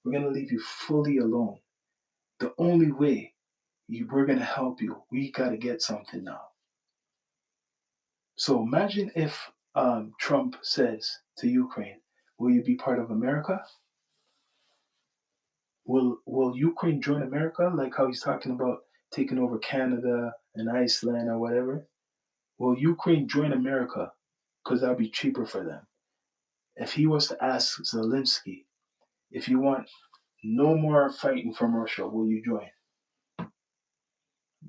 We're gonna leave you fully alone. The only way we're gonna help you, we gotta get something now. So imagine if Trump says to Ukraine, "Will you be part of America? Will Ukraine join America?" Like how he's talking about taking over Canada and Iceland or whatever. Will Ukraine join America? Because that'll be cheaper for them. If he was to ask Zelensky, if you want no more fighting from Russia, will you join?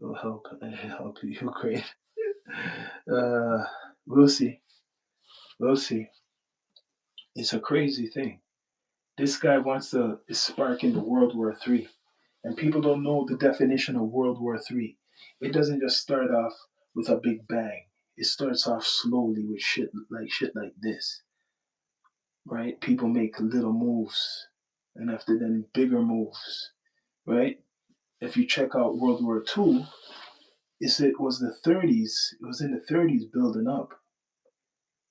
Will help Ukraine. Uh, we'll see. We'll see. It's a crazy thing. This guy wants to is sparking the World War III, and people don't know the definition of World War III. It doesn't just start off with a big bang. It starts off slowly with shit like this, right? People make little moves, and after then bigger moves, right? If you check out World War II, it was the '30s. It was in the '30s building up.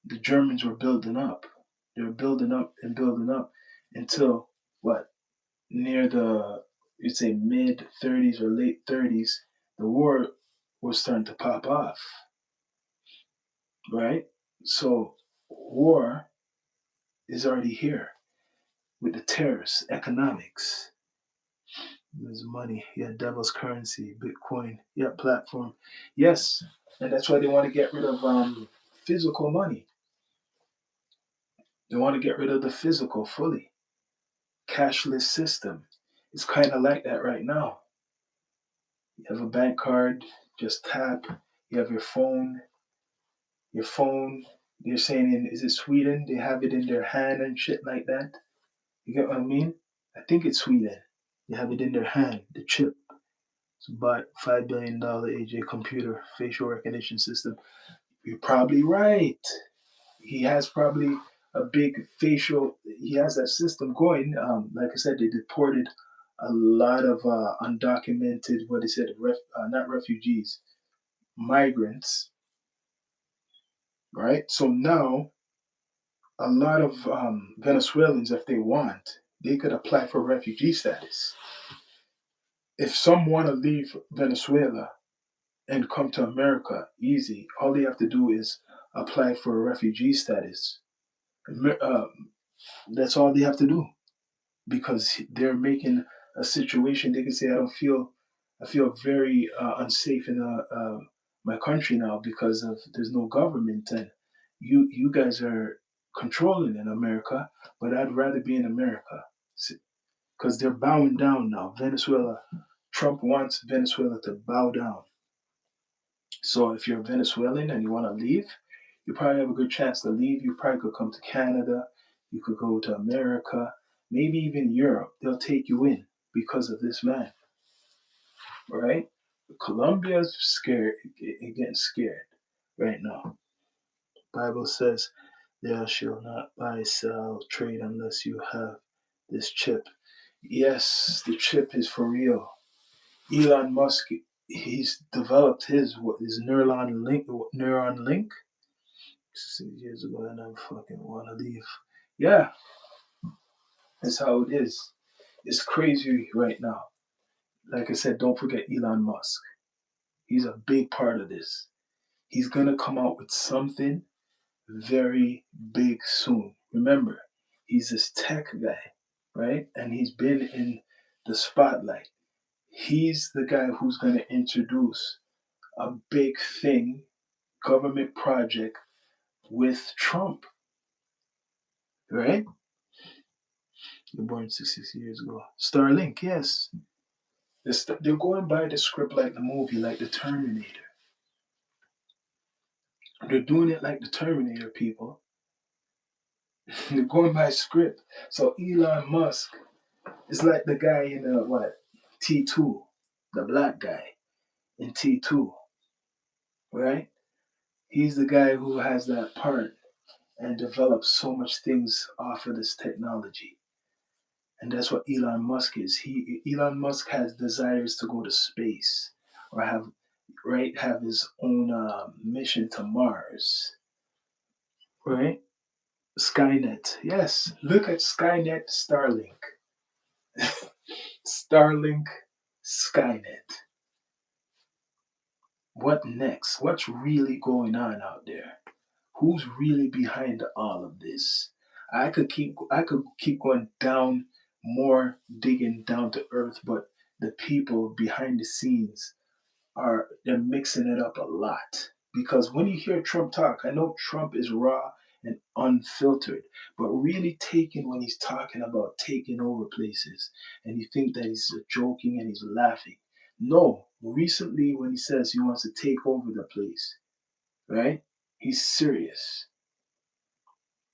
the Germans were building up. They were building up and building up until what, near the, you'd say, mid 30s or late 30s, the war was starting to pop off, right? So war is already here with the terrorists, economics. There's money, yeah, devil's currency, Bitcoin, yeah, platform, yes, and that's why they want to get rid of physical money. They want to get rid of the physical fully. Cashless system. It's kind of like that right now. You have a bank card, just tap. You have your phone. Your phone. They're saying is it Sweden? They have it in their hand and shit like that. You get what I mean? I think it's Sweden. They have it in their hand, the chip. It's about $5 billion AJ computer facial recognition system. You're probably right. He has probably a big facial. He has that system going. Like I said, they deported a lot of undocumented. What they said, not refugees, migrants. Right. So now a lot of Venezuelans, if they want, they could apply for refugee status. If some want to leave Venezuela and come to America, easy. All they have to do is apply for refugee status. Uh, that's all they have to do, because they're making a situation. They can say, I feel very unsafe in my country now because of there's no government, and you guys are controlling in America, but I'd rather be in America because they're bowing down now. Venezuela, Trump wants Venezuela to bow down. So if you're Venezuelan and you want to leave, you probably have a good chance to leave. You probably could come to Canada. You could go to America, maybe even Europe. They'll take you in because of this man, right? Colombia's scared, getting scared right now. Bible says, "Thou shalt not buy, sell, trade unless you have this chip." Yes, the chip is for real. Elon Musk, he's developed his neuron link 6 years ago, and I fucking want to leave. Yeah, that's how it is. It's crazy right now. Like I said, don't forget Elon Musk. He's a big part of this. He's gonna come out with something very big soon. Remember, he's this tech guy, right? And he's been in the spotlight. He's the guy who's gonna introduce a big thing, government project with Trump, right? You're born 66 years ago. Starlink, yes. They're going by the script like the movie, like the Terminator. They're doing it like the Terminator, people. They're going by script. So Elon Musk is like the guy in what, T2, the black guy in T2, right? He's the guy who has that part and develops so much things off of this technology. And that's what Elon Musk is. Elon Musk has desires to go to space or have his own mission to Mars, right? Skynet, yes. Look at Skynet, Starlink, Starlink, Skynet. What next? What's really going on out there? Who's really behind all of this? I could keep going down more, digging down to earth, but the people behind the scenes they're mixing it up a lot. Because when you hear Trump talk, I know Trump is raw and unfiltered, but really taken when he's talking about taking over places, and you think that he's joking and he's laughing. No, recently when he says he wants to take over the place, right? He's serious.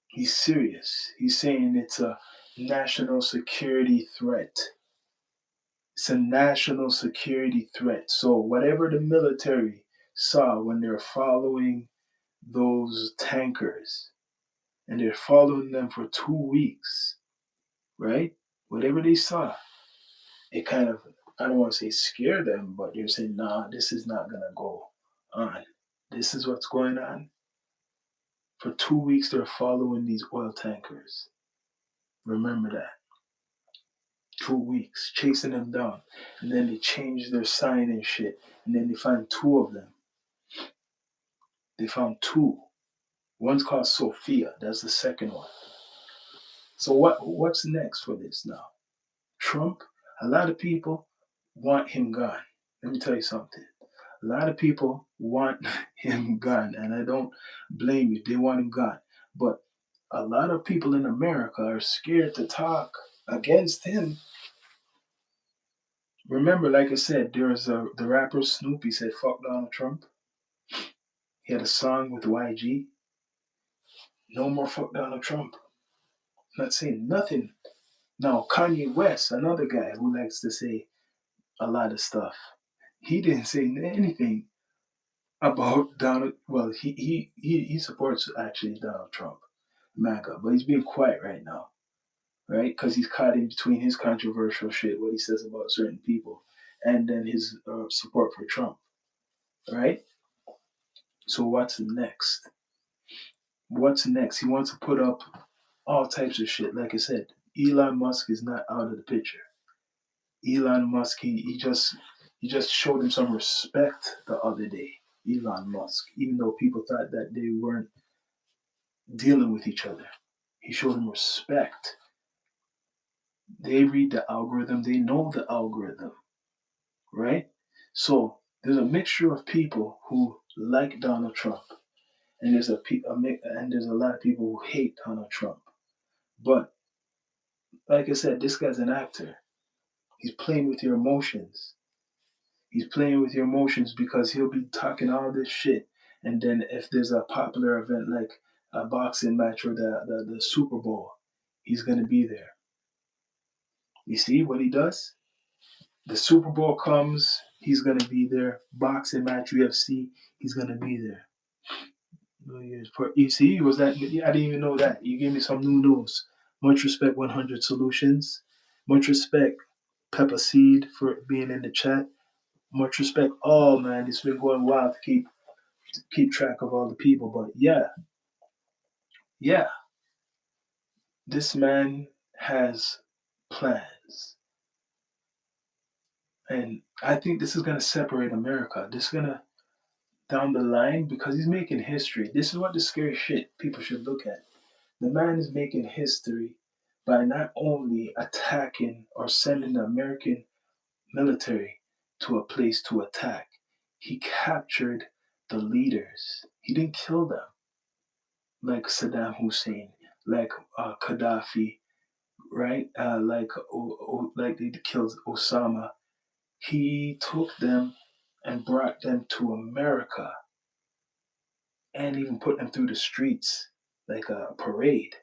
He's serious. He's saying it's a national security threat. It's a national security threat. So whatever the military saw when they're following those tankers, and they're following them for 2 weeks, right? Whatever they saw, it kind of, I don't want to say scare them, but they're saying, nah, this is not gonna go on. This is what's going on. For 2 weeks, they're following these oil tankers. Remember that. 2 weeks, chasing them down. And then they change their sign and shit. And then they find two of them. They found two. One's called Sophia. That's the second one. So what's next for this now? Trump, a lot of people want him gone. Let me tell you something. A lot of people want him gone, and I don't blame you. They want him gone. But a lot of people in America are scared to talk against him. Remember, like I said, the rapper Snoopy said, "Fuck Donald Trump." He had a song with YG. No more fuck Donald Trump. Not saying nothing. Now, Kanye West, another guy who likes to say a lot of stuff, he didn't say anything about Donald. Well, he supports actually Donald Trump, MAGA, but he's being quiet right now, right? Because he's caught in between his controversial shit, what he says about certain people, and then his support for Trump, right? So what's next? What's next? He wants to put up all types of shit. Like I said, Elon Musk is not out of the picture. Elon Musk, he just showed him some respect the other day. Elon Musk, even though people thought that they weren't dealing with each other, he showed him respect. They read the algorithm, they know the algorithm, right? So there's a mixture of people who like Donald Trump, and there's a lot of people who hate Donald Trump. But like I said, this guy's an actor. He's playing with your emotions. He's playing with your emotions because he'll be talking all this shit, and then if there's a popular event like a boxing match or the Super Bowl, he's gonna be there. You see what he does? The Super Bowl comes, he's gonna be there. Boxing match, UFC, he's gonna be there. You see, was that? I didn't even know that. You gave me some new news. Much respect, 100 Solutions. Much respect, Pepper Seed, for being in the chat. Much respect. Oh man, it's been going wild to keep track of all the people. But yeah, this man has plans, and I think this is gonna separate America. This is gonna down the line because he's making history. This is what the scary shit people should look at. The man is making history by not only attacking or sending the American military to a place to attack, he captured the leaders. He didn't kill them like Saddam Hussein, like Gaddafi, right? Like they killed Osama. He took them and brought them to America and even put them through the streets like a parade,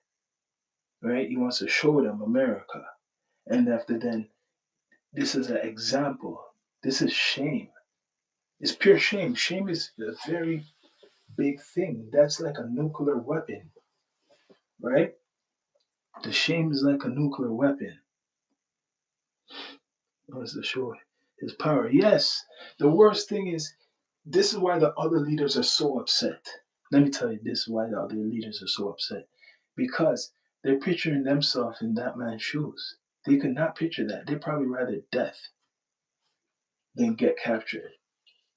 right? He wants to show them America. And after then, this is an example. This is shame. It's pure shame. Shame is a very big thing. That's like a nuclear weapon, right? The shame is like a nuclear weapon. Wants to show his power. Yes. The worst thing is, this is why the other leaders are so upset. Let me tell you, this is why the other leaders are so upset. Because they're picturing themselves in that man's shoes. They could not picture that. They'd probably rather death than get captured.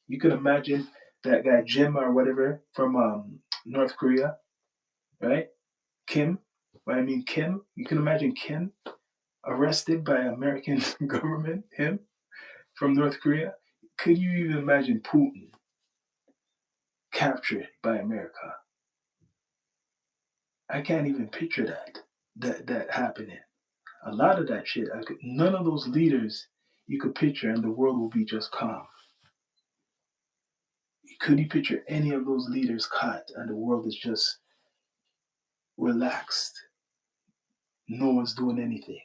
You could imagine that guy Jim or whatever from North Korea, right? Kim. I mean Kim. You can imagine Kim arrested by American government. Him from North Korea. Could you even imagine Putin captured by America? I can't even picture that happening. A lot of that shit, none of those leaders you could picture, and the world will be just calm. Could you picture any of those leaders caught, and the world is just relaxed? No one's doing anything.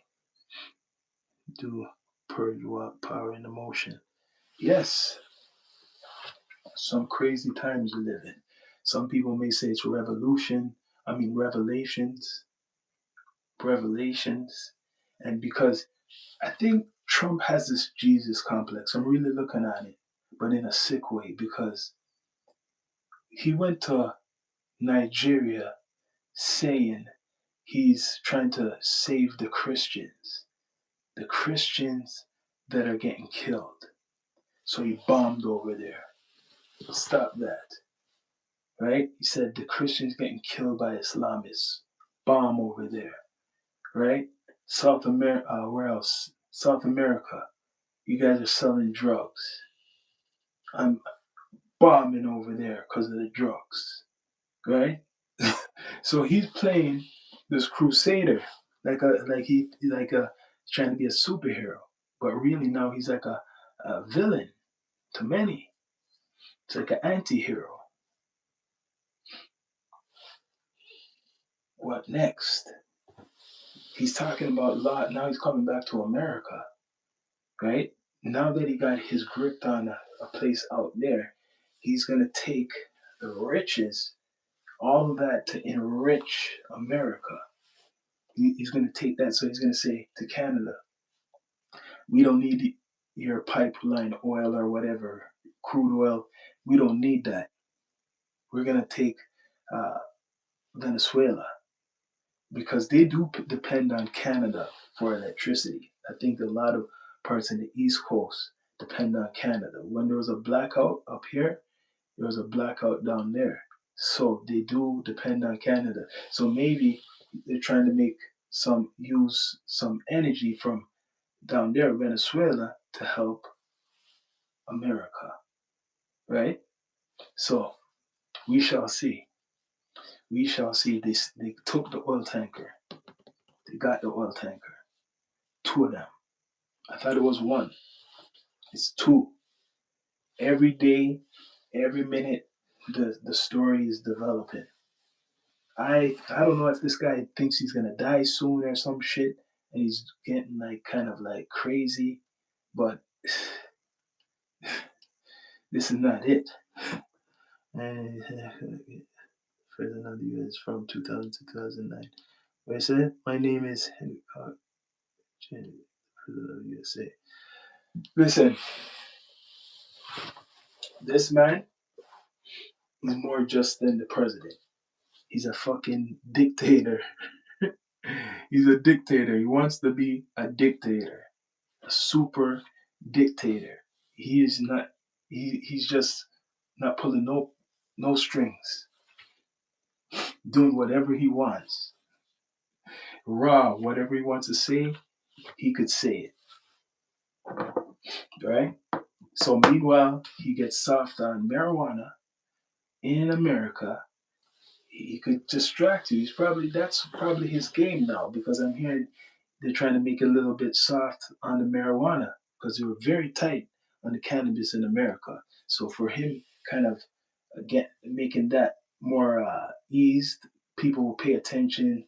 Do purge what power and emotion. Yes, some crazy times we live in. Some people may say it's revolution. I mean revelations, and because I think Trump has this Jesus complex. I'm really looking at it, but in a sick way because he went to Nigeria saying he's trying to save the Christians that are getting killed. So he bombed over there. Stop that, right? He said the Christians getting killed by Islamists. Bomb over there, right? South America, where else? South America. You guys are selling drugs. I'm bombing over there because of the drugs, right? So he's playing this crusader, like a trying to be a superhero, but really now he's like a villain to many. It's like an anti-hero. What next? He's talking about a lot. Now he's coming back to America, right? Now that he got his grip on a place out there, he's gonna take the riches, all of that to enrich America. He's gonna take that, so he's gonna say to Canada, we don't need your pipeline oil or whatever, crude oil. We don't need that. We're gonna take uh, Venezuela because they do depend on Canada for electricity. I think a lot of parts in the East Coast depend on Canada. When there was a blackout up here, there was a blackout down there. So they do depend on Canada. So maybe they're trying to make use some energy from down there, Venezuela, to help America, right? So we shall see. We shall see. They took the oil tanker. They got the oil tanker. Two of them. I thought it was one. It's two. Every day, every minute, the story is developing. I don't know if this guy thinks he's gonna die soon or some shit, and he's getting like kind of like crazy, but this is not it. President of the U.S. from 2000 to 2009. What I said? My name is Henry President of the USA. Listen, this man is more just than the president. He's a fucking dictator. He's a dictator. He wants to be a dictator, a super dictator. He is not. He's just not pulling no strings, doing whatever he wants. Raw, whatever he wants to say, he could say it. Right? So meanwhile, he gets soft on marijuana in America. He could distract you. That's probably his game now because I'm hearing they're trying to make it a little bit soft on the marijuana because they were very tight on the cannabis in America. So for him, kind of again making that more eased, people will pay attention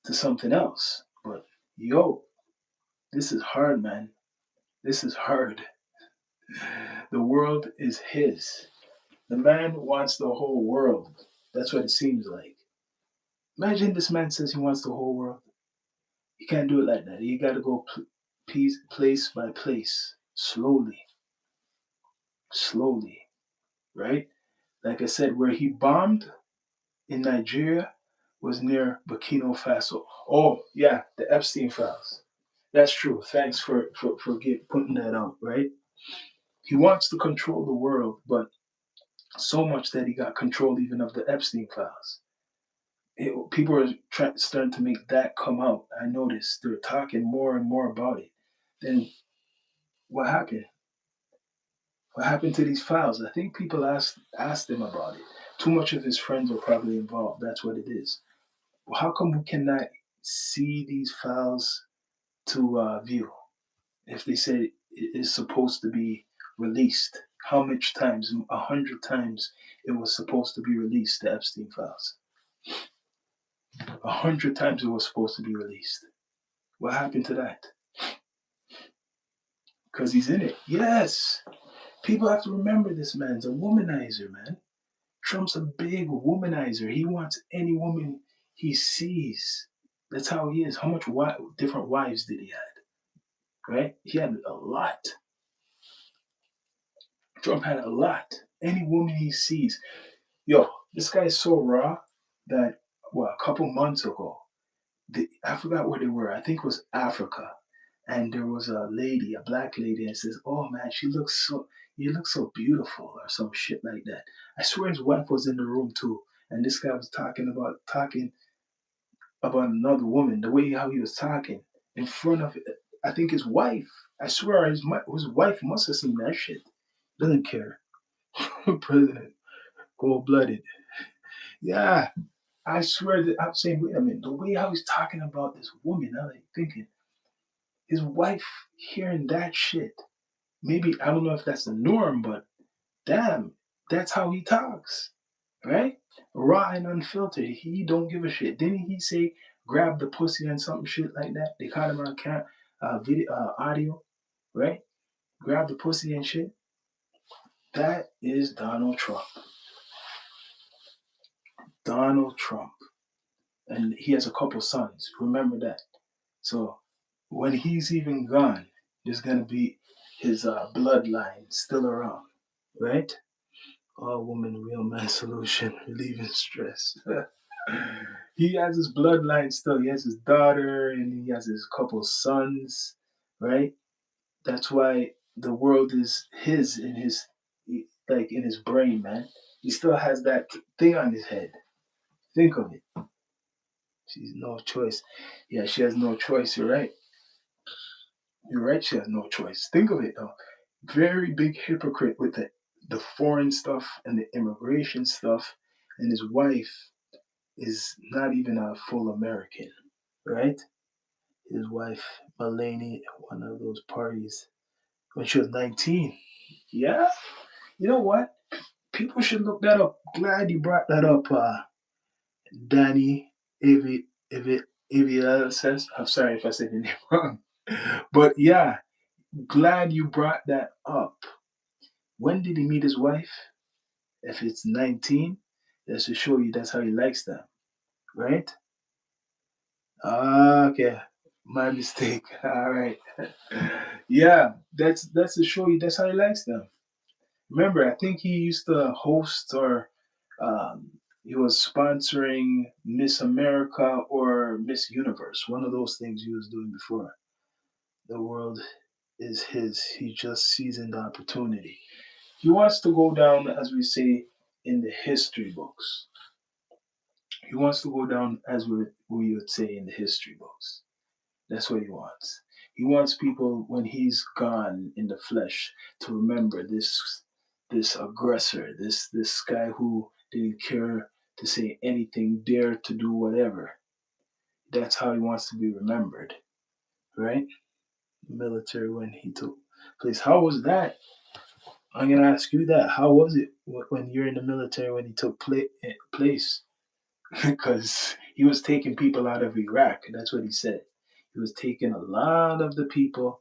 to something else. But yo, this is hard, man. This is hard. The world is his. The man wants the whole world. That's what it seems like. Imagine this man says he wants the whole world. You can't do it like that. You got to go place by place, slowly, slowly, right? Like I said, where he bombed in Nigeria was near Burkina Faso. Oh, yeah, the Epstein files. That's true. Thanks for putting that out, right? He wants to control the world, but so much that he got control even of the Epstein files. People are starting to make that come out. I noticed they're talking more and more about it. Then what happened? What happened to these files? I think people asked him about it. Too much of his friends were probably involved. That's what it is. Well, how come we cannot see these files to view if they say it is supposed to be released? How much times? 100 times it was supposed to be released. The Epstein files. 100 times it was supposed to be released. What happened to that? Because he's in it. Yes. People have to remember this man's a womanizer, man. Trump's a big womanizer. He wants any woman he sees. That's how he is. How much different wives did he have? Right? He had a lot. Trump had a lot. Any woman he sees. Yo, this guy is so raw that well, a couple months ago, I forgot where they were. I think it was Africa, and there was a lady, a black lady, and says, "Oh man, you look so beautiful," or some shit like that. I swear his wife was in the room too, and this guy was talking about another woman. The way how he was talking in front of, I think his wife. I swear his wife must have seen that shit. Doesn't care. President, cold blooded. Yeah, I swear that I'm saying, wait a minute, the way how he's talking about this woman, I'm like thinking, his wife hearing that shit. Maybe I don't know if that's the norm, but damn, that's how he talks, right? Raw and unfiltered. He don't give a shit. Didn't he say grab the pussy and something shit like that? They caught him on video, audio, right? Grab the pussy and shit. That is Donald Trump. Donald Trump, and he has a couple sons. Remember that. So when he's even gone, there's gonna be his bloodline still around, right? All woman, real man solution, relieving stress. He has his bloodline still. He has his daughter and he has his couple sons, right? That's why the world is his in his like in his brain, man. He still has that thing on his head. Think of it. She's no choice. Yeah, she has no choice. You're right. You're right. She has no choice. Think of it though. Very big hypocrite with the foreign stuff and the immigration stuff, and his wife is not even a full American, right? His wife, Mulaney, at one of those parties when she was 19. Yeah? You know what? People should look that up. Glad you brought that up, Danny Avi says. I'm sorry if I said your name wrong. But yeah, glad you brought that up. When did he meet his wife? If it's 19, that's to show you that's how he likes them, right? Ah, okay. My mistake. All right. Yeah, that's to show you that's how he likes them. Remember, I think he used to host or um, he was sponsoring Miss America or Miss Universe. One of those things he was doing before. The world is his. He just seizing the opportunity. He wants to go down, as we say, in the history books. He wants to go down as we would say in the history books. That's what he wants. He wants people when he's gone in the flesh to remember this aggressor, this guy who didn't care to say anything, dare to do whatever. That's how he wants to be remembered, right? Military when he took place. How was that? I'm gonna ask you that. How was it when you're in the military when he took place? Because he was taking people out of Iraq. That's what he said. He was taking a lot of the people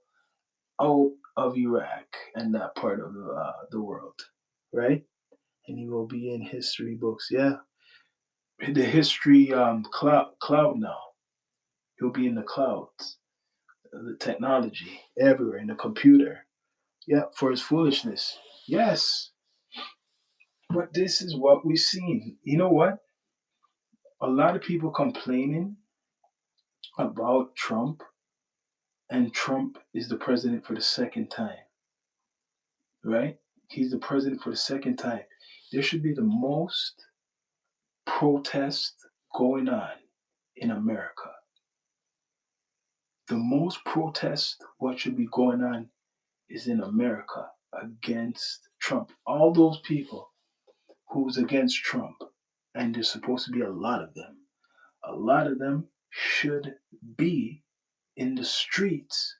out of Iraq and that part of the world, right? And he will be in history books. Yeah, the history cloud now. He'll be in the clouds, the technology everywhere in the computer. Yeah, for his foolishness. Yes, but this is what we've seen. You know what? A lot of people complaining about Trump, and Trump is the president for the second time, right? He's the president for the second time. There should be the most protest going on in America. The most protest what should be going on is in America against Trump. All those people who's against Trump, and there's supposed to be a lot of them. A lot of them should be in the streets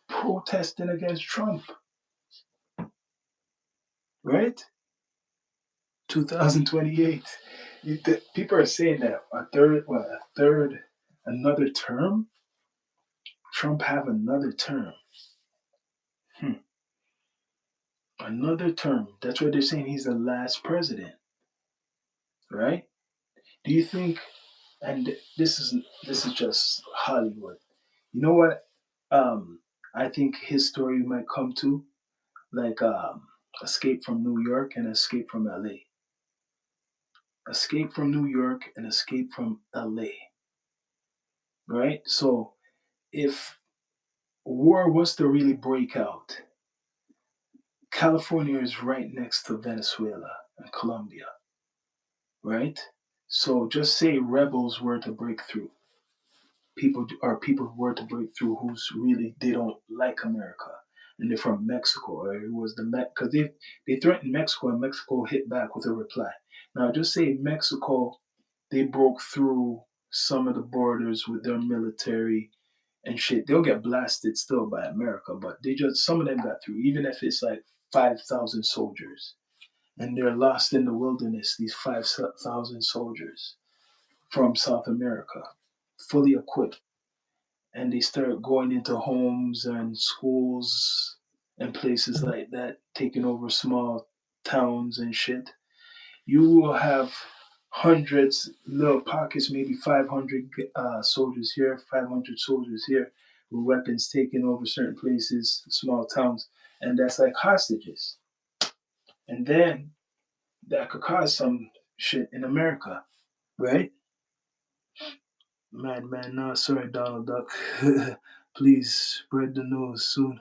protesting against Trump, right? 2028. People are saying that another term. Trump have another term. Hmm. Another term. That's what they're saying. He's the last president, right? Do you think? And this is just Hollywood. You know what? I think his story might come to like Escape from New York and Escape from LA. Escape from New York and escape from LA, right? So if war was to really break out, California is right next to Venezuela and Colombia, right? So just say rebels were to break through. People who were to break through who's really they don't like America and they're from Mexico or it was the because they threatened Mexico and Mexico hit back with a reply. Now just say Mexico they broke through some of the borders with their military and shit. They'll get blasted still by America, but they just some of them got through, even if it's like 5,000 soldiers and they're lost in the wilderness. These 5,000 soldiers from South America, fully equipped and they start going into homes and schools and places like that, taking over small towns and shit, you will have hundreds, little pockets, maybe 500 soldiers here, 500 soldiers here, with weapons taking over certain places, small towns, and that's like hostages. And then that could cause some shit in America, right? Madman, no, sorry, Donald Duck. Please spread the news soon.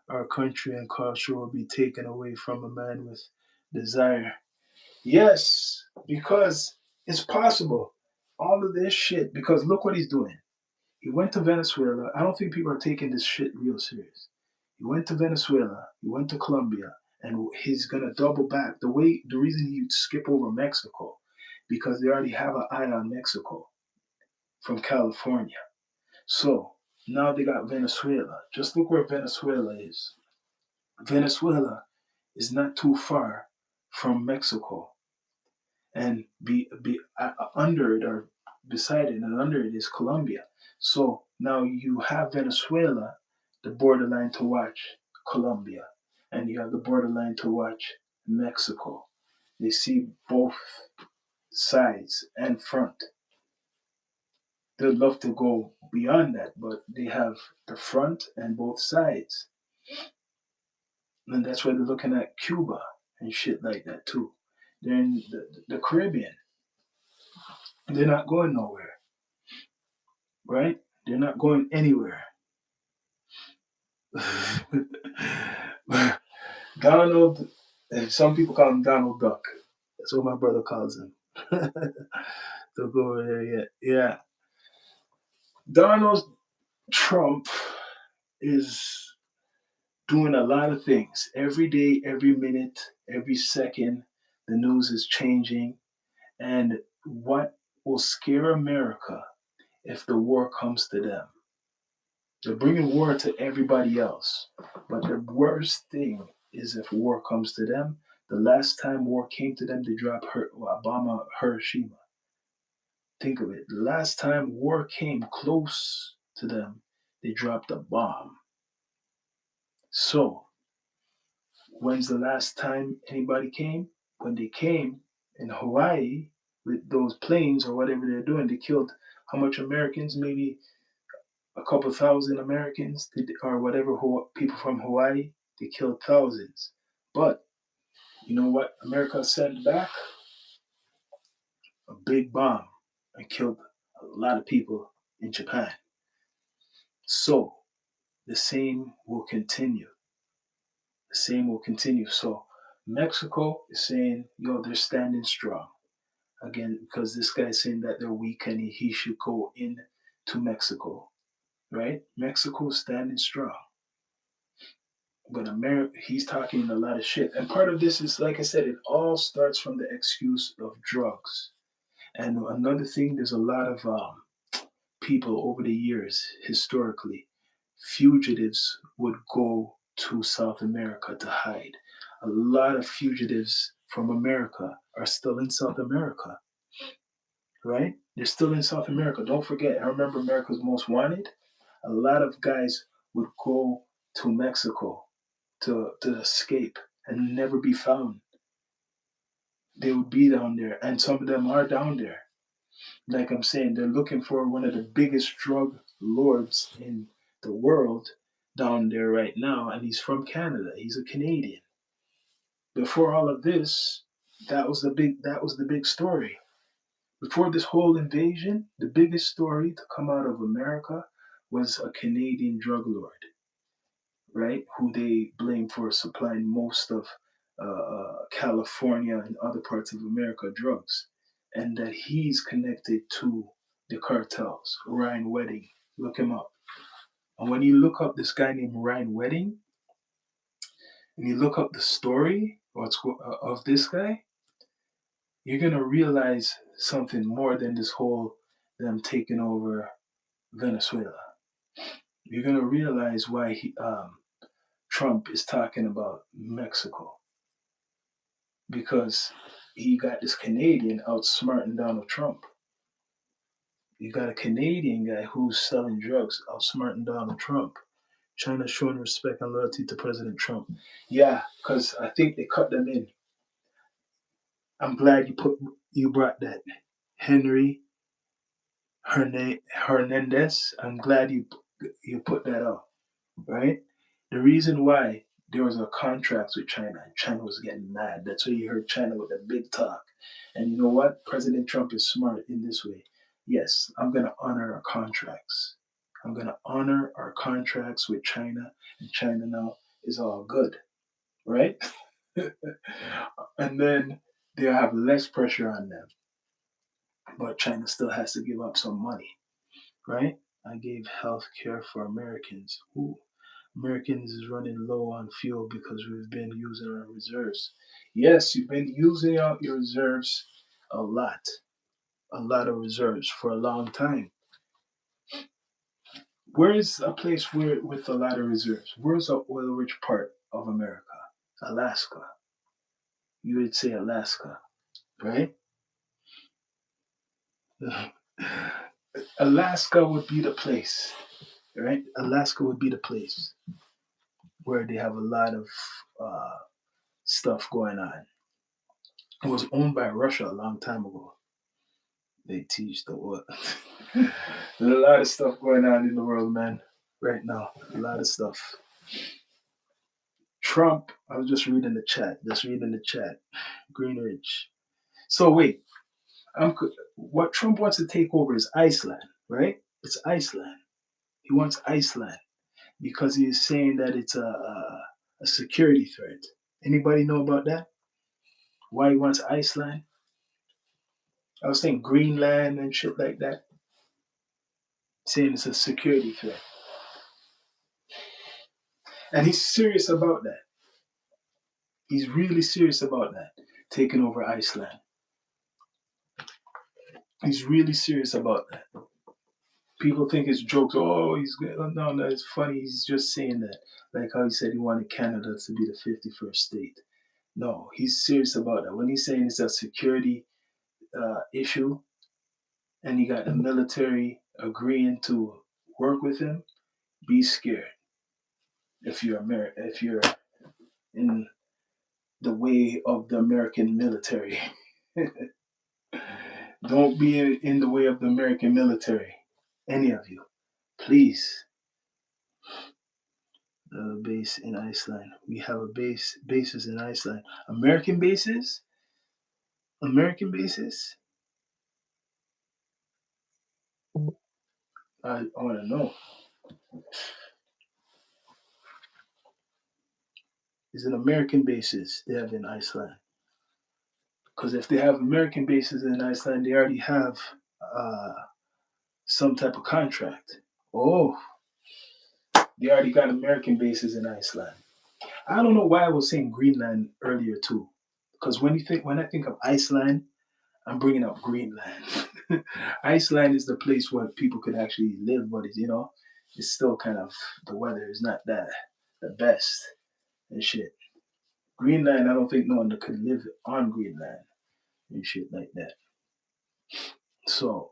Our country and culture will be taken away from a man with desire. Yes, because it's possible. All of this shit, because look what he's doing. He went to Venezuela. I don't think people are taking this shit real serious. He went to Venezuela, he went to Colombia, and he's gonna double back. The reason he skip over Mexico, because they already have an eye on Mexico from California. So now they got Venezuela. Just look where Venezuela is. Venezuela is not too far from Mexico, and under it or beside it and under it is Colombia. So now you have Venezuela, the borderline to watch Colombia, and you have the borderline to watch Mexico. They see both sides and front. They'd love to go beyond that, but they have the front and both sides. And that's why they're looking at Cuba and shit like that too. They're in the Caribbean. They're not going nowhere, right? They're not going anywhere. Donald, and some people call him Donald Duck. That's what my brother calls him. Don't go over there yet. Yeah. Donald Trump is doing a lot of things. Every day, every minute, every second, the news is changing. And what will scare America if the war comes to them? They're bringing war to everybody else. But the worst thing is if war comes to them. The last time war came to them, they dropped Obama Hiroshima. Think of it. The last time war came close to them, they dropped a bomb. So, when's the last time anybody came? When they came in Hawaii with those planes or whatever they're doing, they killed how much Americans? Maybe a couple thousand Americans or whatever people from Hawaii. They killed thousands. But you know what America sent back? A big bomb and killed a lot of people in Japan. So the same will continue. The same will continue. So Mexico is saying, yo, they're standing strong. Again, because this guy's saying that they're weak and he should go in to Mexico. Right? Mexico's standing strong. But America, he's talking a lot of shit. And part of this is, like I said, it all starts from the excuse of drugs. And another thing, there's a lot of people over the years, historically, fugitives would go to South America to hide. A lot of fugitives from America are still in South America, right? They're still in South America. Don't forget, I remember America's Most Wanted. A lot of guys would go to Mexico to escape and never be found. They would be down there, and some of them are down there. Like I'm saying, they're looking for one of the biggest drug lords in the world down there right now, and he's from Canada. He's a Canadian. Before all of this, that was the big story. Before this whole invasion, the biggest story to come out of America was a Canadian drug lord, right? Who they blame for supplying most of California and other parts of America drugs, and that he's connected to the cartels. Ryan Wedding, look him up. And when you look up this guy named Ryan Wedding, and you look up the story of this guy, you're gonna realize something more than this whole them taking over Venezuela. You're gonna realize why Trump is talking about Mexico, because he got this Canadian outsmarting Donald Trump. You got a Canadian guy who's selling drugs, outsmarting Donald Trump. China showing respect and loyalty to President Trump. Yeah, because I think they cut them in. I'm glad you brought that. Henry Hernandez. I'm glad you put that out, right? The reason why there was a contract with China, and China was getting mad. That's why you heard China with the big talk. And you know what? President Trump is smart in this way. Yes, I'm going to honor our contracts. I'm going to honor our contracts with China, and China now is all good, right? And then they'll have less pressure on them. But China still has to give up some money, right? I gave health care for Americans. Ooh, Americans is running low on fuel because we've been using our reserves. Yes, you've been using out your reserves a lot of reserves for a long time. Where is a place where with a lot of reserves? Where's the oil-rich part of America? Alaska. You would say Alaska, right? Alaska would be the place, right? Alaska would be the place where they have a lot of uh, stuff going on. It was owned by Russia a long time ago. They teach the what? There's a lot of stuff going on in the world, man, right now. A lot of stuff. Trump, I was just reading the chat. Just reading the chat. Greenwich. So wait, what Trump wants to take over is Iceland, right? It's Iceland. He wants Iceland because he's saying that it's a security threat. Anybody know about that? Why he wants Iceland? I was saying Greenland and shit like that, saying it's a security threat. And he's serious about that. He's really serious about that, taking over Iceland. He's really serious about that. People think it's jokes. Oh, he's good. Oh, no, it's funny. He's just saying that. Like how he said he wanted Canada to be the 51st state. No, he's serious about that. When he's saying it's a security issue and he got the military agreeing to work with him, be scared if you're in the way of the American military. Don't be in the way of the American military. Any of you. Please. Base in Iceland. We have a bases in Iceland. American bases? American bases? I want to know. Is it American bases they have in Iceland? Because if they have American bases in Iceland, they already have uh, some type of contract. Oh, they already got American bases in Iceland. I don't know why I was saying Greenland earlier too, because when I think of Iceland, I'm bringing up Greenland. Iceland is the place where people could actually live, but it's still kind of the weather is not that the best and shit. Greenland, I don't think no one could live on Greenland and shit like that. So,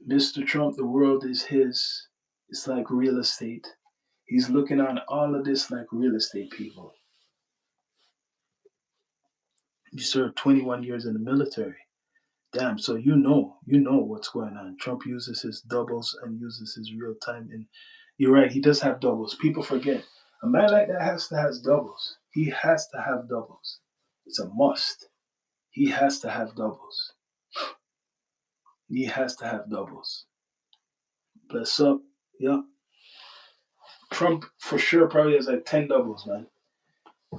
Mr. Trump, the world is his. It's like real estate. He's looking on all of this like real estate people. You served 21 years in the military. Damn, so you know what's going on. Trump uses his doubles and uses his real time. And you're right, he does have doubles. People forget. A man like that has to have doubles. He has to have doubles. It's a must. He has to have doubles. He has to have doubles. Bless up. Yeah. Trump for sure probably has like 10 doubles, man.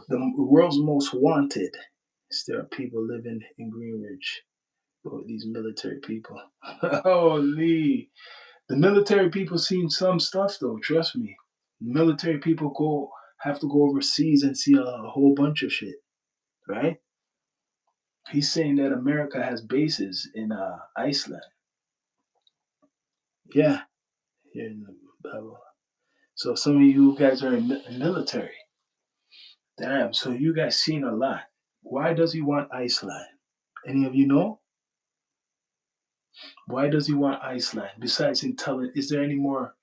The world's most wanted. There are people living in Greenwich. Oh, these military people. Holy. The military people seen some stuff though, trust me. Military people go have to go overseas and see a whole bunch of shit, right? He's saying that America has bases in Iceland. Yeah, here in the Bible. So some of you guys are in military. Damn, so you guys seen a lot. Why does he want Iceland? Any of you know? Why does he want Iceland? Besides him telling, is there any more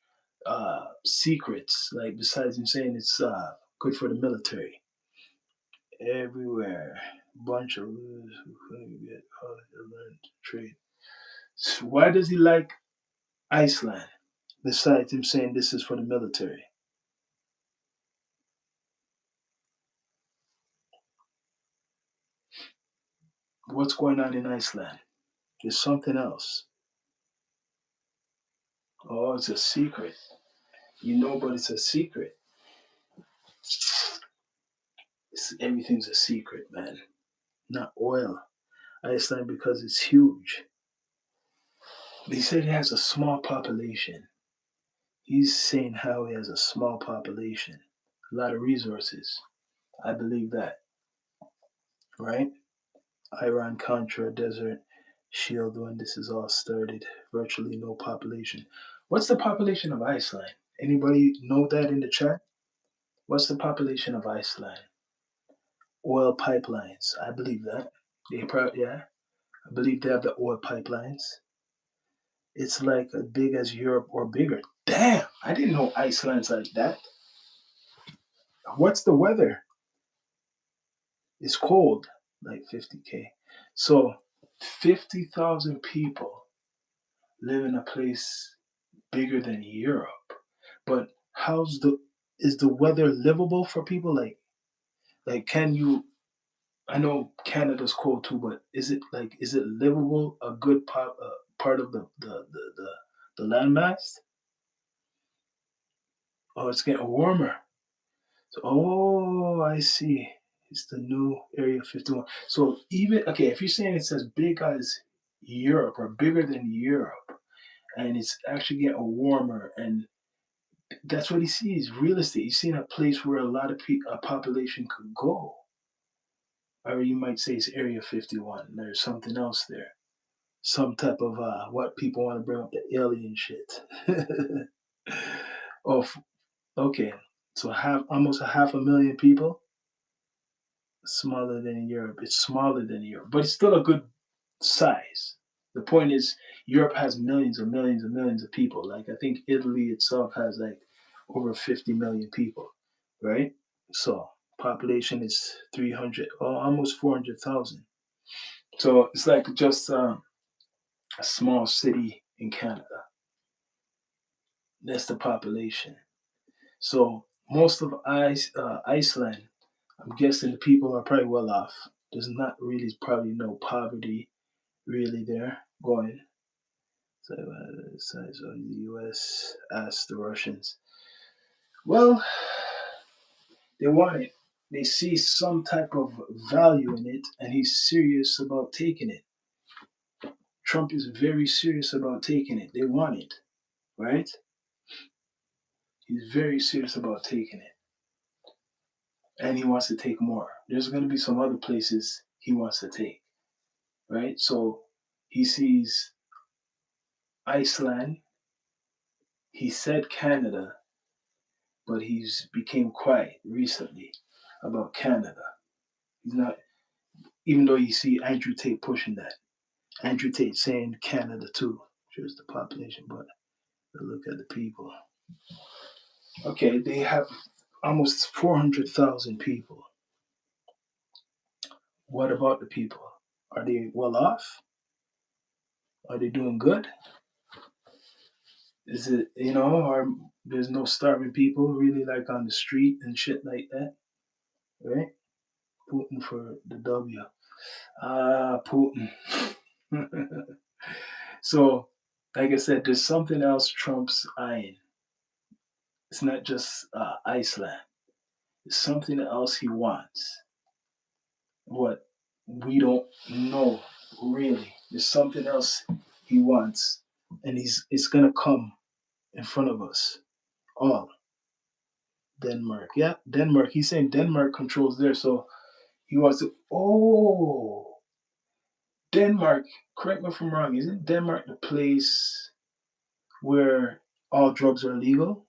secrets? Like besides him saying it's good for the military? Everywhere, bunch of rules who couldn't get how to learn to trade. So why does he like Iceland? Besides him saying this is for the military. What's going on in Iceland? There's something else. Oh, it's a secret. You know, but it's a secret. Everything's a secret, man. Not oil. Iceland because it's huge. They said it has a small population. He's saying how he has a small population, a lot of resources. I believe that, right? Iran Contra Desert Shield when this is all started. Virtually no population. What's the population of Iceland? Anybody know that in the chat? What's the population of Iceland? Oil pipelines. I believe that. Yeah. I believe they have the oil pipelines. It's like as big as Europe or bigger. Damn, I didn't know Iceland's like that. What's the weather? It's cold, like 50K. So 50,000 people live in a place bigger than Europe. But how's the is the weather livable for people? Like can you? I know Canada's cold too, but is it livable? A good part of the landmass? Oh, it's getting warmer. So, oh, I see. It's the new Area 51. So even okay, if you're saying it's as big as Europe or bigger than Europe, and it's actually getting warmer, and that's what he sees real estate. He's seeing a place where a lot of a population could go, or you might say it's Area 51. There's something else there, some type of what people want to bring up the alien shit. Oh, okay. So almost a half a million people. Smaller than Europe. It's smaller than Europe, but it's still a good size. The point is, Europe has millions and millions and millions of people. Like I think Italy itself has like over 50 million people, right? So population is 300, almost 400,000. So it's like just a small city in Canada. That's the population. So most of Iceland, I'm guessing the people are probably well off. There's not really probably no poverty really there going. So, size of the U.S. asked the Russians. Well, they want it. They see some type of value in it, and he's serious about taking it. Trump is very serious about taking it. They want it, right? He's very serious about taking it, and he wants to take more. There's going to be some other places he wants to take, right? So he sees Iceland. He said Canada, but he's became quiet recently about Canada. He's not, even though you see Andrew Tate pushing that. Andrew Tate saying Canada too. Here's the population, but look at the people. Okay, they have almost 400,000 people. What about the people? Are they well off? Are they doing good? Is it, or there's no starving people really like on the street and shit like that, right? Putin for the W. Ah, Putin. So, like I said, there's something else Trump's eyeing. It's not just Iceland. It's something else he wants. What we don't know really. There's something else he wants, and it's gonna come in front of us all. Denmark, yeah, Denmark. He's saying Denmark controls there, so he wants to. Oh, Denmark. Correct me if I'm wrong. Isn't Denmark the place where all drugs are legal?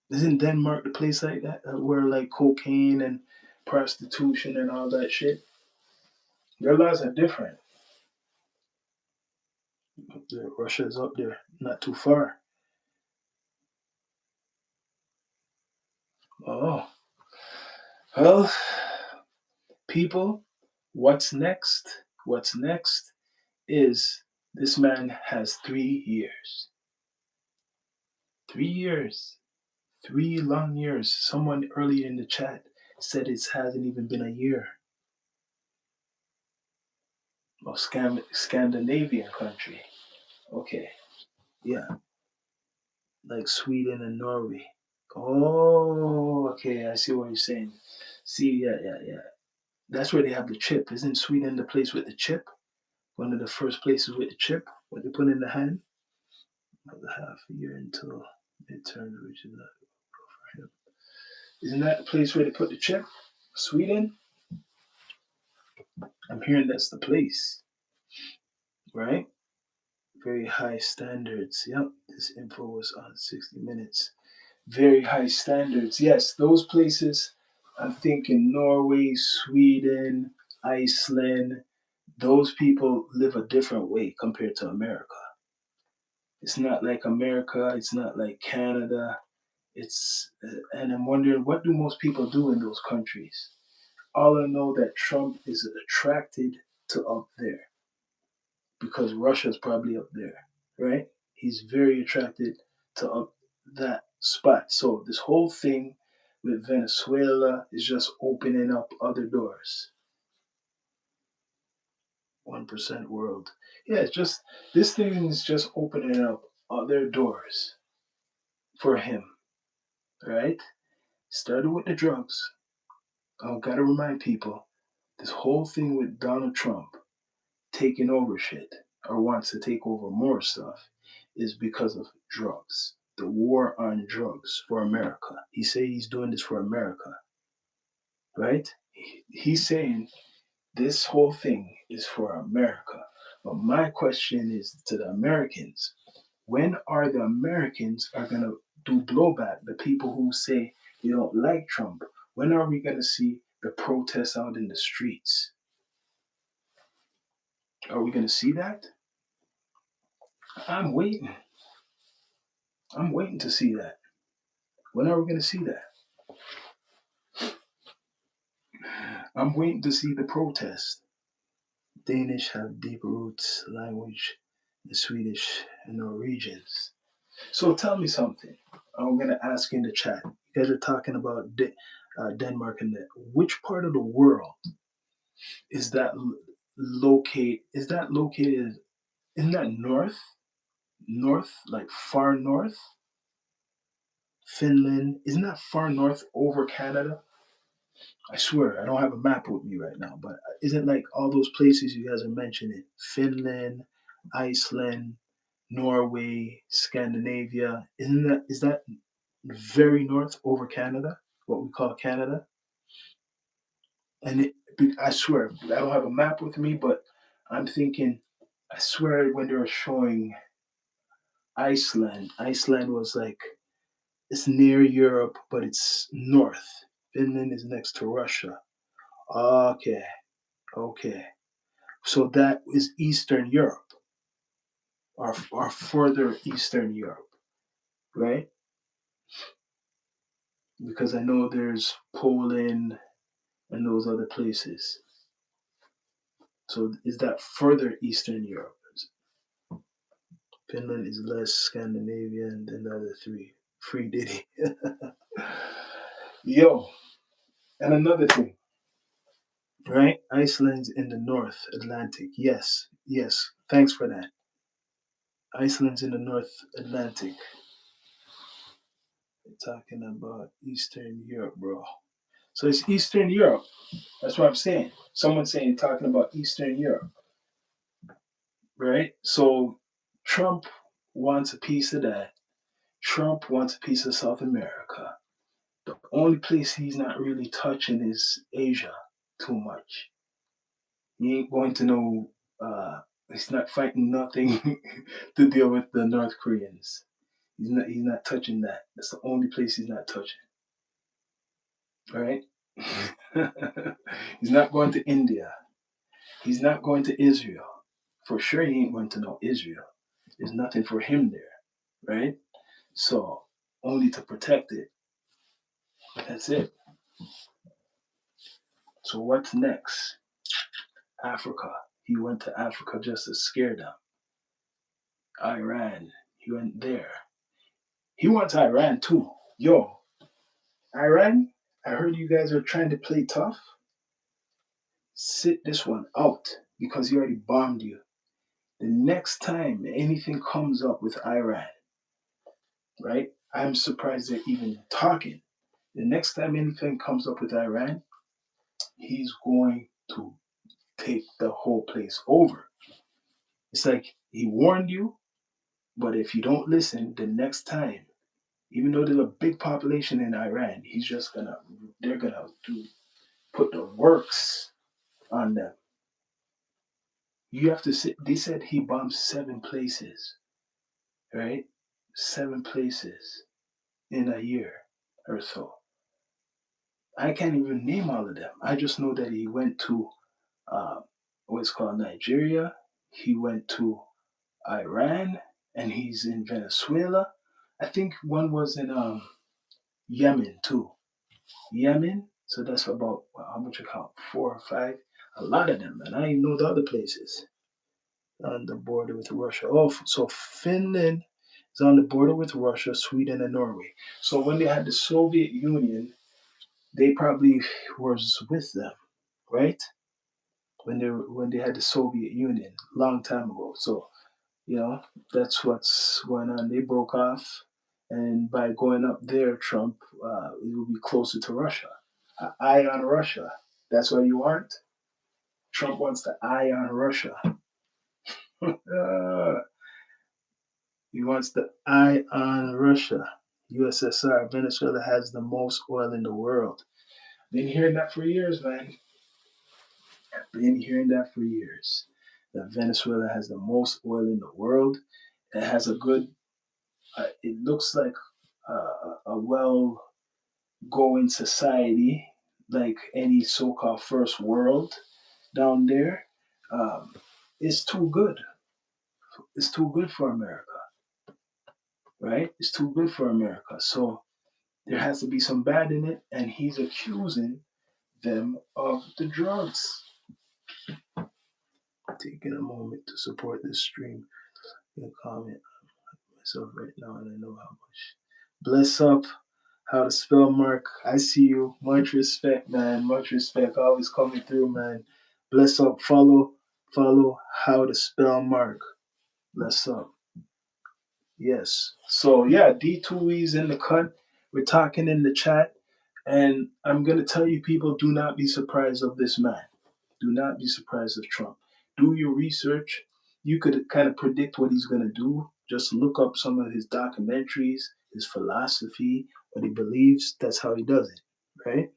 Isn't Denmark the place like that where like cocaine and prostitution and all that shit? Their laws are different. Russia's up there, not too far. Oh, well, people, what's next? What's next is this man has 3 years. 3 years. 3 long years. Someone earlier in the chat said it hasn't even been a year. Oh, Scandinavian country. Okay, yeah, like Sweden and Norway. Oh, okay, I see what you're saying. See, yeah, yeah, yeah. That's where they have the chip. Isn't Sweden the place with the chip? One of the first places with the chip, what they put in the hand? Another half a year until midterms, which is not for him. Isn't that the place where they put the chip? Sweden? I'm hearing that's the place, right? Very high standards. Yep, this info was on 60 Minutes. Very high standards. Yes, those places. I'm thinking Norway, Sweden, Iceland. Those people live a different way compared to America. It's not like America. It's not like Canada. And I'm wondering, what do most people do in those countries? All I know that Trump is attracted to up there because Russia's probably up there, right? He's very attracted to up that spot. So this whole thing with Venezuela is just opening up other doors. 1% world. Yeah, it's just this thing is just opening up other doors for him, right? Started with the drugs. I've got to remind people this whole thing with Donald Trump taking over shit or wants to take over more stuff is because of drugs. The war on drugs for America. He say he's doing this for America, right? He's saying this whole thing is for America. But my question is to the Americans: when are the Americans are gonna do blowback? The people who say they don't like Trump. When are we gonna see the protests out in the streets? Are we gonna see that? I'm waiting. I'm waiting to see that. When are we going to see that? I'm waiting to see the protest. Danish have deep roots, language, in Swedish and Norwegians. So tell me something. I'm going to ask in the chat. You guys are talking about Denmark and that. Which part of the world is that locate? Is that located? Isn't that north? North, like far north? Finland. Isn't that far north over Canada? I swear, I don't have a map with me right now, but isn't like all those places you guys are mentioning Finland, Iceland, Norway, Scandinavia? Is that very north over Canada? What we call Canada? And I swear, I don't have a map with me, but I'm thinking, I swear when they were showing Iceland, Iceland was like it's near Europe, but it's north. Finland is next to Russia. Okay, okay. So that is Eastern Europe, or further Eastern Europe, right? Because I know there's Poland and those other places. So is that further Eastern Europe? Finland is less Scandinavian than the other three. Free Diddy. Yo, and another thing. right? Iceland's in the North Atlantic. Yes, yes. Thanks for that. Iceland's in the North Atlantic. We're talking about Eastern Europe, bro. So it's Eastern Europe. That's what I'm saying. Someone's saying talking about Eastern Europe, right? So Trump wants a piece of that. Trump wants a piece of South America. The only place he's not really touching is Asia too much. He ain't going to no. He's not fighting nothing to deal with the North Koreans. He's not. He's not touching that. That's the only place he's not touching. All right. He's not going to India. He's not going to Israel. For sure, he ain't going to know Israel. There's nothing for him there, right? So only to protect it. That's it. So what's next? Africa. He went to Africa just to scare them. Iran. He went there. He wants Iran too. Yo, Iran, I heard you guys are trying to play tough. Sit this one out because he already bombed you. The next time anything comes up with Iran, right? I'm surprised they're even talking. The next time anything comes up with Iran, he's going to take the whole place over. It's like he warned you, but if you don't listen, the next time, even though there's a big population in Iran, they're gonna put the works on them. You have to sit. They said he bombed 7 places, right? 7 places in a year or so. I can't even name all of them. I just know that he went to uh, what's called Nigeria. He went to Iran, and he's in Venezuela. I think one was in Yemen too. Yemen. So that's about how much I count? 4 or 5. A lot of them, and I know the other places on the border with Russia. Oh, so Finland is on the border with Russia, Sweden, and Norway. So when they had the Soviet Union, they probably was with them, right? When they had the Soviet Union long time ago. So you know that's what's going on. They broke off, and by going up there, Trump it will be closer to Russia. Eye on Russia. That's what you want. Trump wants the eye on Russia. He wants the eye on Russia. USSR, Venezuela has the most oil in the world. Been hearing that for years, man. Been hearing that for years. That Venezuela has the most oil in the world. It has a good. It looks like a well going society, like any so-called first world down there. Um, it's too good. It's too good for America, right? It's too good for America. So there has to be some bad in it, and he's accusing them of the drugs. Taking a moment to support this stream and comment myself right now, and I know how much. Bless up, how to spell Mark. I see you. Much respect, man. Much respect. Always coming through, man. Bless up. Follow how to spell Mark. Bless up. Yes. So yeah, D2E's in the cut. We're talking in the chat. And I'm gonna tell you people, do not be surprised of this man. Do not be surprised of Trump. Do your research. You could kind of predict what he's gonna do. Just look up some of his documentaries, his philosophy, what he believes. That's how he does it, right?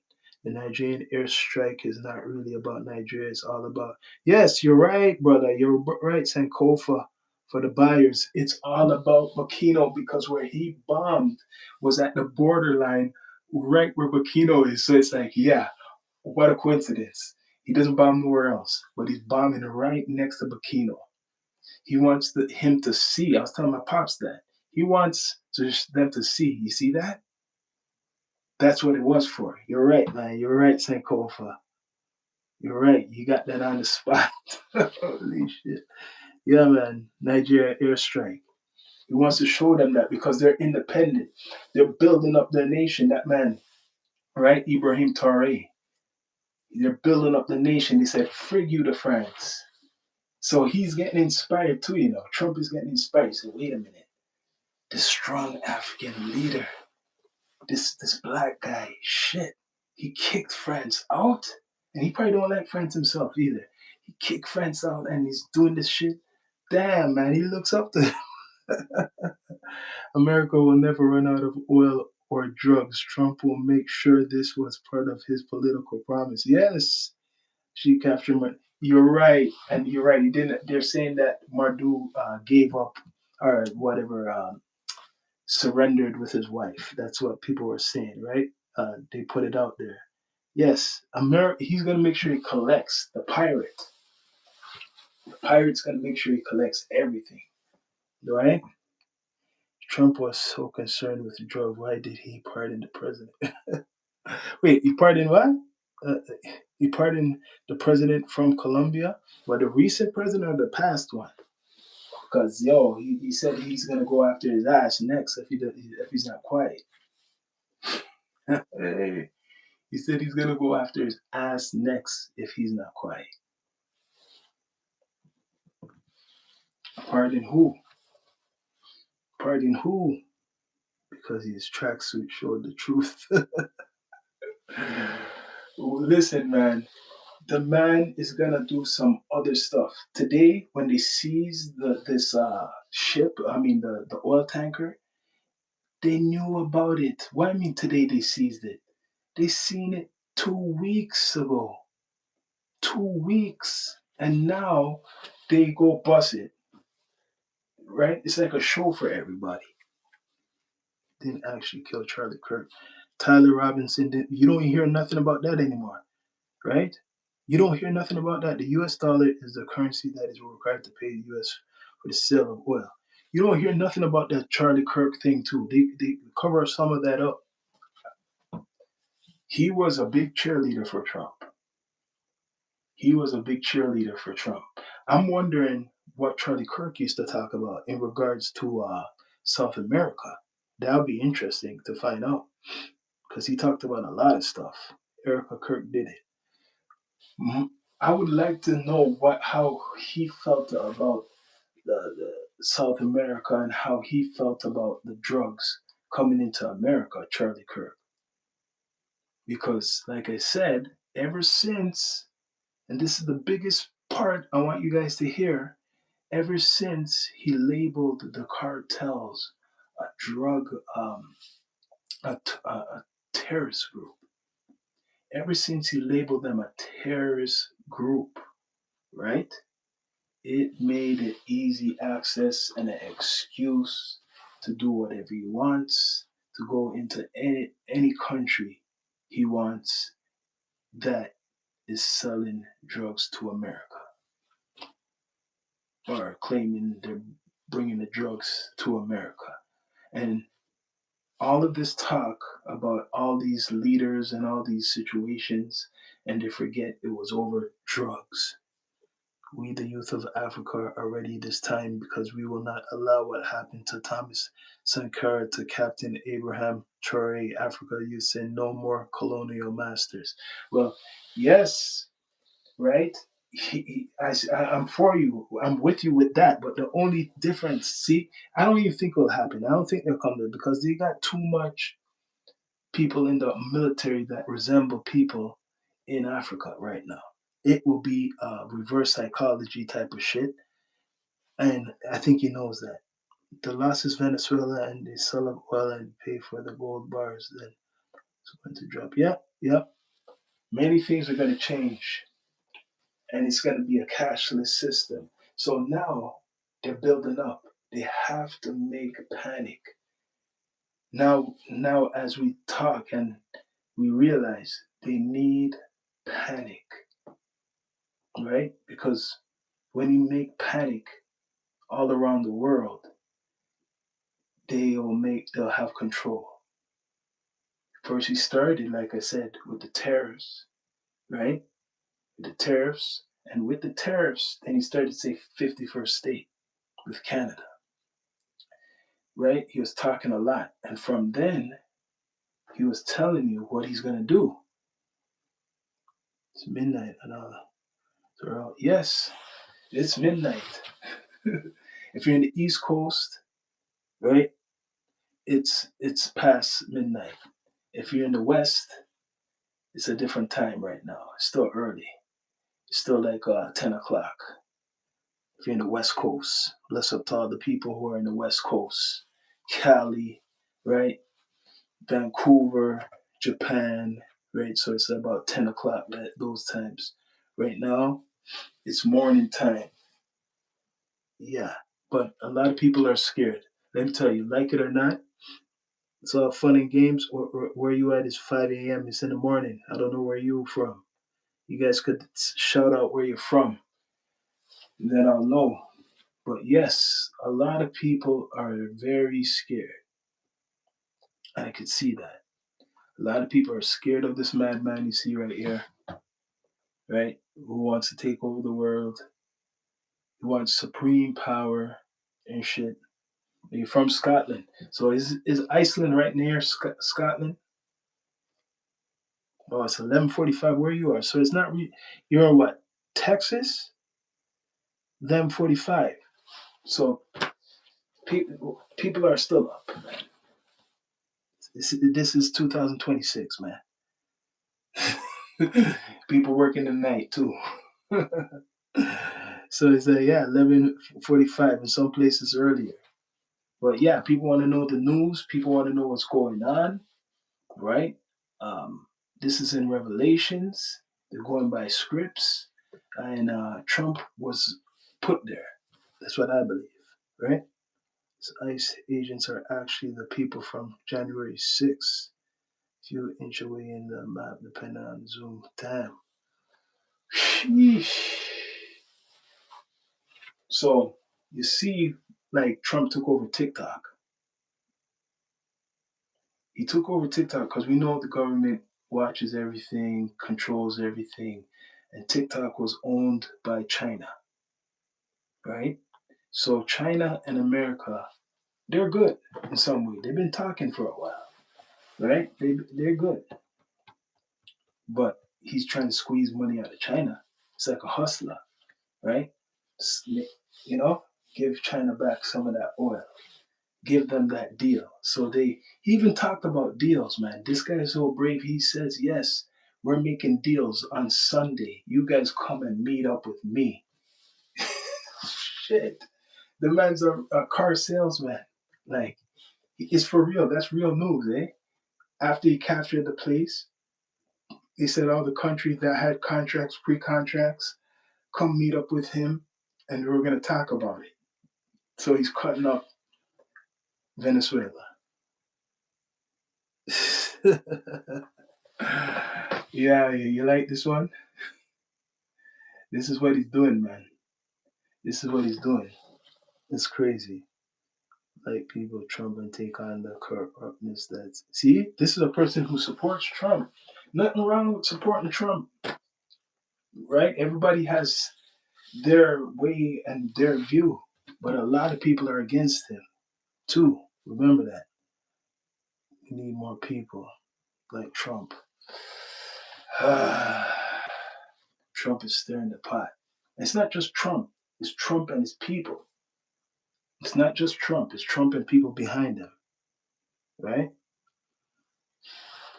The Nigerian airstrike is not really about Nigeria. It's all about. Yes, you're right, brother. You're right, Sankofa. For the buyers, it's all about Makino because where he bombed was at the borderline right where Burkino is. So it's like, yeah, what a coincidence. He doesn't bomb nowhere else, but he's bombing right next to Burkino. He wants him to see. I was telling my pops that. He wants them to see. You see that? That's what it was for. You're right, man. You're right, Sankofa. You're right. You got that on the spot. Holy shit. Yeah, man. Nigeria airstrike. He wants to show them that because they're independent. They're building up their nation. That man, right? Ibrahim Traore. They're building up the nation. They said, frig you to France. So he's getting inspired too, you know. Trump is getting inspired. So wait a minute. This strong African leader, this black guy, shit. He kicked France out. And he probably don't like France himself either. He kicked France out and he's doing this shit. Damn, man, he looks up to America will never run out of oil or drugs. Trump will make sure this was part of his political promise. Yes, she captured. You're right, and you're right. He didn't. They're saying that Mardu gave up or whatever, surrendered with his wife. That's what people were saying, right? They put it out there. Yes, America. He's gonna make sure he collects the pirate. The pirate's gonna make sure he collects everything, right? Trump was so concerned with drugs. Why did he pardon the president? Wait, he pardoned what? Uh, he pardoned the president from Colombia, but the recent president or the past one? Because yo, he said he's gonna go after his ass next if he's not quiet. Hey, he said he's gonna go after his ass next if he's not quiet. Pardon who? Pardon who? Because his tracksuit showed the truth. Listen, man. The man is gonna do some other stuff today when they seize this ship. I mean the oil tanker. They knew about it. What I mean today they seized it. They seen it 2 weeks ago. 2 weeks, and now they go bust it. Right? It's like a show for everybody. Didn't actually kill Charlie Kirk. Tyler Robinson didn't. You don't hear nothing about that anymore, right? You don't hear nothing about that. The US dollar is the currency that is required to pay the US for the sale of oil. You don't hear nothing about that Charlie Kirk thing too. They cover some of that up. He was a big cheerleader for Trump. He was a big cheerleader for Trump. I'm wondering what Charlie Kirk used to talk about in regards to South America. That would be interesting to find out because he talked about a lot of stuff. Erica Kirk did it. I would like to know how he felt about the South America and how he felt about the drugs coming into America, Charlie Kirk. Because, like I said, ever since, and this is the biggest part I want you guys to hear, ever since he labeled the cartels a drug, a terrorist group, ever since he labeled them a terrorist group, right? It made it easy access and an excuse to do whatever he wants, to go into any country he wants that is selling drugs to America or claiming they're bringing the drugs to America. And all of this talk about all these leaders and all these situations, and they forget it was over drugs. We, the youth of Africa, are ready this time because we will not allow what happened to Thomas Sankara to Captain Abraham Traore. Africa, you say no more colonial masters. Well, yes, right? I'm for you. I'm with you with that. But the only difference, see, I don't even think it will happen. I don't think they'll come there because they got too much people in the military that resemble people in Africa right now. It will be a reverse psychology type of shit. And I think he knows that. The loss is Venezuela and they sell up oil and pay for the gold bars. Then it's going to drop. Yep, yep. Many things are going to change. And it's going to be a cashless system. So now they're building up. They have to make panic. Now as we talk and we realize they need panic, right? Because when you make panic all around the world, they'll have control. First, he started, like I said, with the tariffs, right? With the tariffs, and with the tariffs, then he started to say 51st state with Canada, right? He was talking a lot, and from then he was telling you what he's gonna do. It's midnight and yes, it's midnight. If you're in the East Coast, right, it's past midnight. If you're in the West, it's a different time right now. It's still early. It's still like 10 o'clock. If you're in the West Coast, bless up to all the people who are in the West Coast, Cali, right, Vancouver, Japan, right. So it's about 10 o'clock at those times. Right now, it's morning time. Yeah, but a lot of people are scared. Let me tell you, like it or not, it's all fun and games. Or where you at is 5 a.m. It's in the morning. I don't know where you from. You guys could shout out where you're from, and then I'll know. But yes, a lot of people are very scared. I could see that. A lot of people are scared of this madman you see right here, right? Who wants to take over the world, who wants supreme power and shit. You're from Scotland. So is Iceland right near Scotland? Oh, it's 11:45 where you are. So it's not you're in what? Texas? 11:45. So people are still up. This is 2026, man. People working the night too. So it's yeah, 11:45 in some places earlier. But yeah, people want to know the news. People want to know what's going on, right? Um, this is in Revelations. They're going by scripts, and Trump was put there. That's what I believe, right? So ICE agents are actually the people from January 6th. Few inch away in the map, depending on zoom. Damn. Sheesh. So you see, like Trump took over TikTok. He took over TikTok because we know the government watches everything, controls everything, and TikTok was owned by China, right? So China and America, they're good in some way. They've been talking for a while, right? They're good, but he's trying to squeeze money out of China. It's like a hustler, right? You know, give China back some of that oil, give them that deal. So he even talked about deals, man. This guy is so brave. He says, yes, we're making deals on Sunday. You guys come and meet up with me. Shit. The man's a car salesman. Like, it's for real. That's real news, eh? After he captured the place, he said all the countries that had contracts, pre-contracts, come meet up with him and we're going to talk about it. So he's cutting up Venezuela. Yeah, you like this one? This is what he's doing, man. This is what he's doing. It's crazy. Like people Trump and take on the corruptness that's see, this is a person who supports Trump. Nothing wrong with supporting Trump, right? Everybody has their way and their view, but a lot of people are against him too. Remember that. We need more people like Trump. Trump is stirring the pot. It's not just Trump. It's Trump and his people. It's not just Trump. It's Trump and people behind him, right?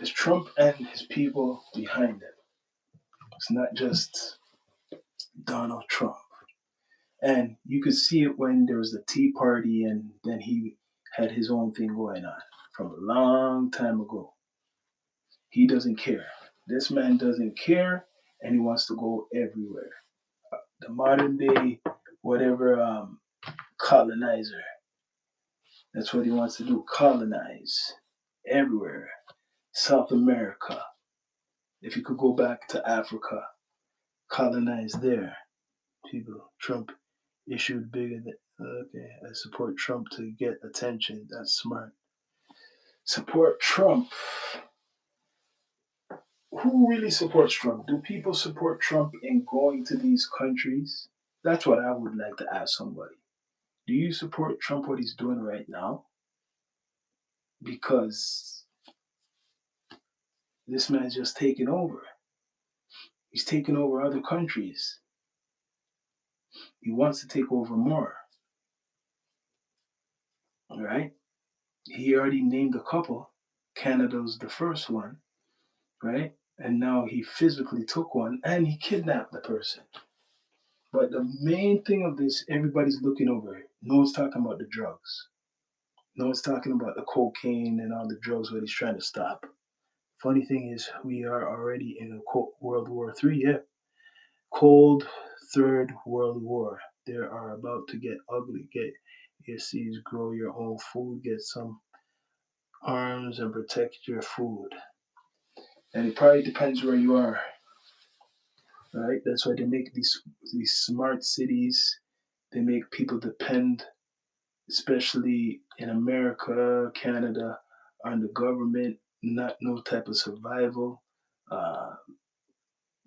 It's Trump and his people behind him. It's not just Donald Trump. And you could see it when there was the Tea Party and then he had his own thing going on from a long time ago. He doesn't care. This man doesn't care and he wants to go everywhere. The modern day, whatever, colonizer. That's what he wants to do, colonize everywhere. South America. If you could go back to Africa, colonize there. People, Trump issued bigger than, okay, I support Trump to get attention. That's smart. Support Trump. Who really supports Trump? Do people support Trump in going to these countries? That's what I would like to ask somebody. Do you support Trump what he's doing right now? Because this man's just taking over. He's taking over other countries. He wants to take over more. All right. He already named a couple. Canada's the first one, right? And now he physically took one and he kidnapped the person. But the main thing of this, everybody's looking over it. No one's talking about the drugs. No one's talking about the cocaine and all the drugs what he's trying to stop. Funny thing is, we are already in a World War III. Yeah, cold Third World War. They are about to get ugly. Get your seeds, grow your own food, get some arms, and protect your food. And it probably depends where you are, right? That's why they make these smart cities. They make people depend, especially in America, Canada, on the government. Not no type of survival. Uh,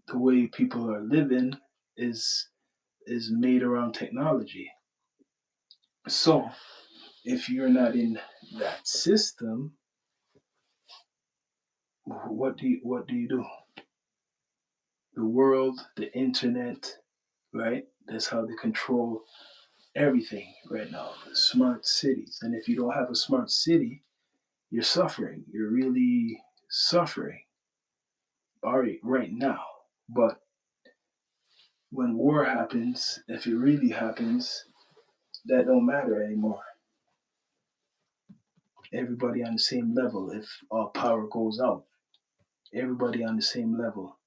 the way people are living is is made around technology. So if you're not in that system, what do you do? The world, the internet, right? That's how they control everything right now. The smart cities. And if you don't have a smart city, you're suffering. You're really suffering. All right now. But when war happens, if it really happens, that don't matter anymore. Everybody on the same level. If all power goes out, everybody on the same level.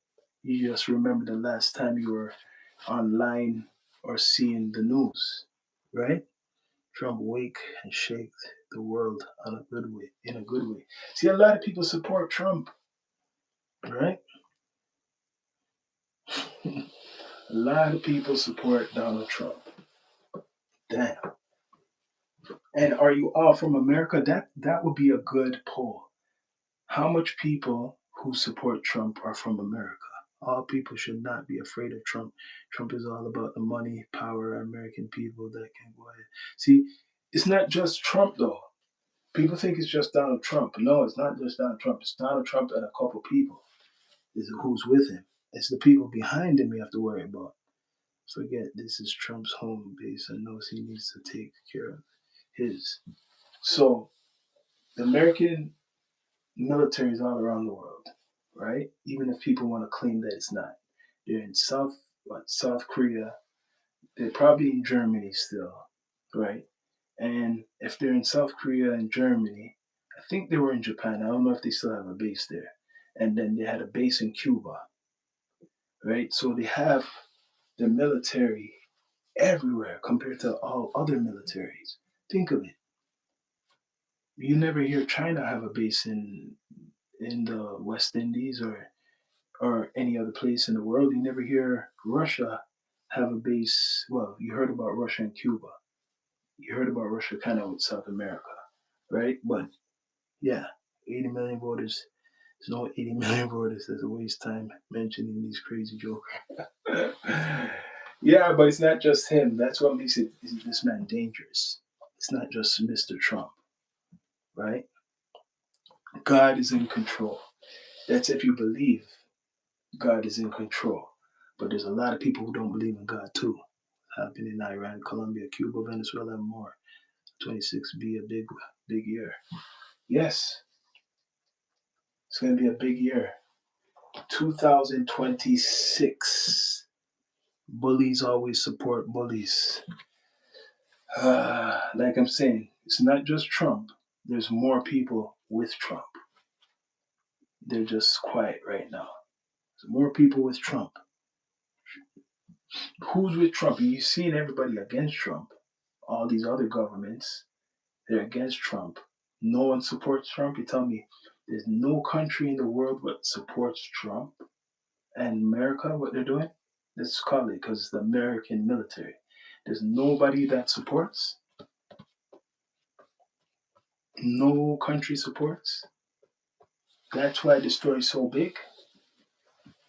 You just remember the last time you were online or seeing the news, right? Trump wake and shake the world on a good way, in a good way. See, a lot of people support Trump, right? A lot of people support Donald Trump. Damn. And are you all from America? That would be a good poll. How much people who support Trump are from America? All people should not be afraid of Trump. Trump is all about the money, power, American people that can go ahead. See, it's not just Trump though. People think it's just Donald Trump. No, it's not just Donald Trump. It's Donald Trump and a couple people is who's with him. It's the people behind him you have to worry about. Forget this is Trump's home base and knows he needs to take care of his. So the American military is all around the world, right? Even if people want to claim that it's not. They're in South Korea. They're probably in Germany still, right? And if they're in South Korea and Germany, I think they were in Japan. I don't know if they still have a base there. And then they had a base in Cuba, right? So they have the military everywhere compared to all other militaries. Think of it. You never hear China have a base in the West Indies or any other place in the world. You never hear Russia have a base. Well, you heard about Russia and Cuba. You heard about Russia kind of with South America, right? But yeah, 80 million voters. There's no 80 million voters. There's a waste time mentioning these crazy jokes. Yeah, but it's not just him. That's what makes this man dangerous. It's not just Mr. Trump, right? God is in control. That's if you believe God is in control. But there's a lot of people who don't believe in God too. Happened in Iran, Colombia, Cuba, Venezuela, and more. 26 be a big year. Yes, it's going to be a big year. 2026. Bullies always support bullies. Like I'm saying, it's not just Trump. There's more people with Trump. They're just quiet right now. There's more people with Trump. Who's with Trump? You've seen everybody against Trump. All these other governments, they're against Trump. No one supports Trump. You tell me there's no country in the world that supports Trump and America, what they're doing? Let's call it because it's the American military. There's nobody that supports. No country supports. That's why the story's so big.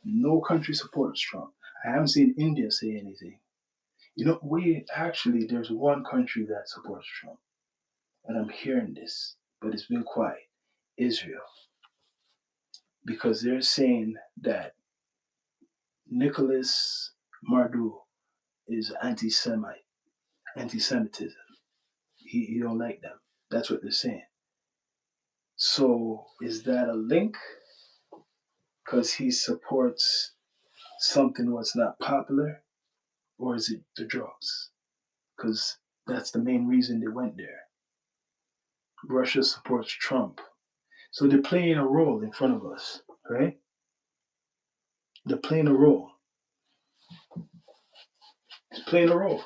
No country supports Trump. I haven't seen India say anything. You know, there's one country that supports Trump, and I'm hearing this, but it's been quiet. Israel, because they're saying that Nicholas Maduro is anti-Semitism. He don't like them. That's what they're saying. So is that a link? Because he supports something what's not popular, or is it the drugs? Because that's the main reason they went there. Russia supports Trump. So they're playing a role in front of us, right? They're playing a role. He's playing a role.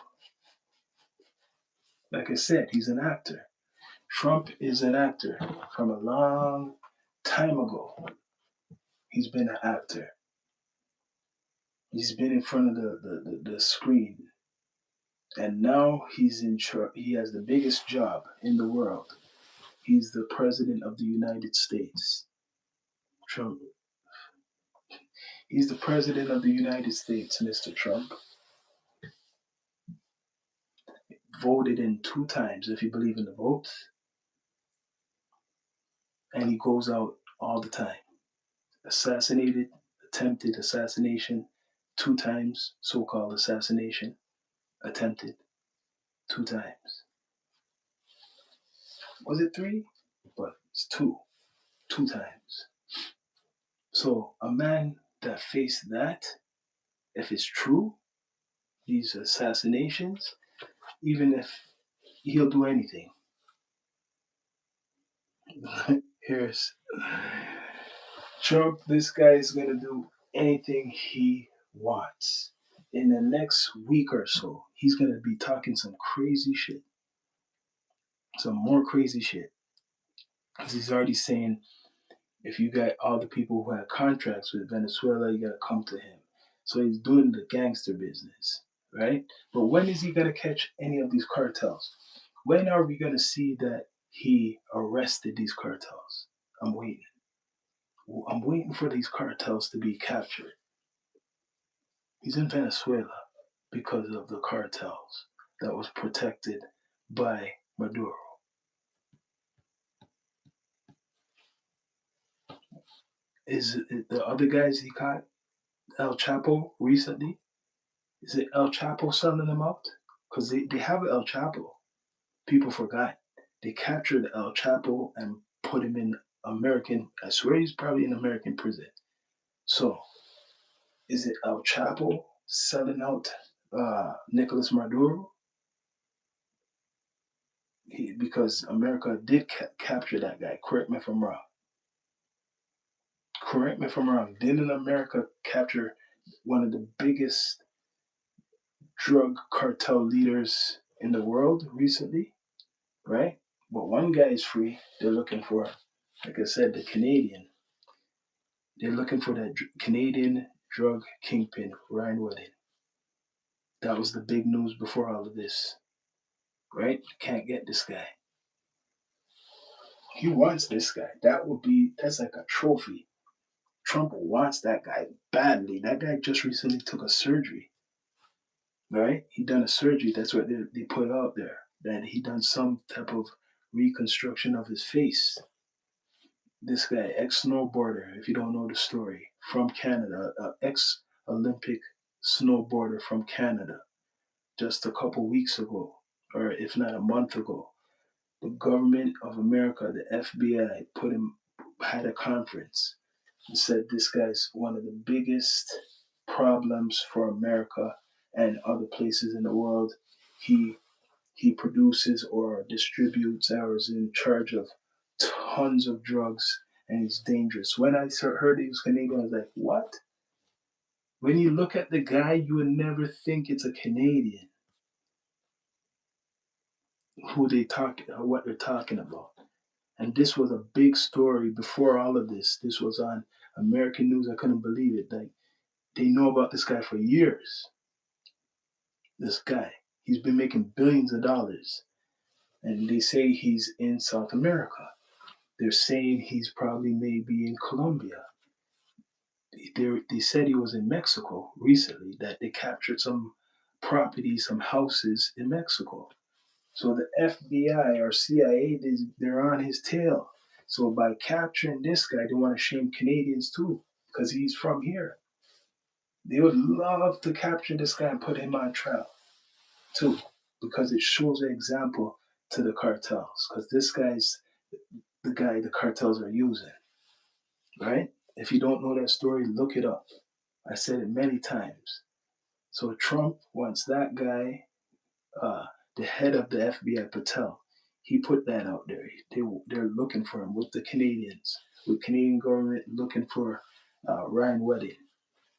Like I said, he's an actor. Trump is an actor from a long time ago. He's been an actor. He's been in front of the screen. And now he's in charge. He has the biggest job in the world. He's the president of the United States. Trump. He's the president of the United States, Mr. Trump. Voted in 2 times, if you believe in the votes. And he goes out all the time. Assassinated, attempted assassination 2 times, so-called assassination, attempted 2 times. Was it 3? But it's 2 times. So a man that faced that, if it's true, these assassinations, even if he'll do anything. Here's Trump, this guy is going to do anything he wants. In the next week or so, he's going to be talking some crazy shit. Some more crazy shit. Because he's already saying, if you got all the people who had contracts with Venezuela, you got to come to him. So he's doing the gangster business, right? But when is he going to catch any of these cartels? When are we going to see that he arrested these cartels? I'm waiting. I'm waiting for these cartels to be captured. He's in Venezuela because of the cartels that was protected by Maduro. Is it the other guys he caught, El Chapo, recently? Is it El Chapo selling them out? Because they have El Chapo. People forgot. They captured El Chapo and put him in American, I swear he's probably in American prison. So, is it El Chapo selling out Nicolas Maduro? Because America did capture that guy. Correct me if I'm wrong. Correct me if I'm wrong. Didn't America capture one of the biggest drug cartel leaders in the world recently? Right? But one guy is free. They're looking for, like I said, the Canadian. They're looking for that Canadian drug kingpin, Ryan Wedding. That was the big news before all of this. Right? Can't get this guy. He wants this guy. That's like a trophy. Trump wants that guy badly. That guy just recently took a surgery. Right? He done a surgery. That's what they put out there. That he done some type of reconstruction of his face. This guy, ex-snowboarder, if you don't know the story, from Canada, ex-Olympic snowboarder from Canada, just a couple weeks ago, or if not a month ago, the government of America, the FBI, had a conference and said this guy's one of the biggest problems for America and other places in the world. He produces or distributes or is in charge of tons of drugs and he's dangerous. When I heard he was Canadian, I was like, what? When you look at the guy, you would never think it's a Canadian what they're talking about. And this was a big story before all of this. This was on American news. I couldn't believe it. Like, they know about this guy for years. This guy, he's been making billions of dollars. And they say he's in South America. They're saying he's probably maybe in Colombia. They said he was in Mexico recently, that they captured some property, some houses in Mexico. So the FBI or CIA, they're on his tail. So by capturing this guy, they want to shame Canadians too, because he's from here. They would love to capture this guy and put him on trial too, because it shows an example to the cartels. Because this guy's the guy the cartels are using, right? If you don't know that story, look it up. I said it many times. So Trump wants that guy, uh, the head of the FBI, Patel. He put that out there. They're looking for him with the Canadians, with Canadian government looking for Ryan Wedding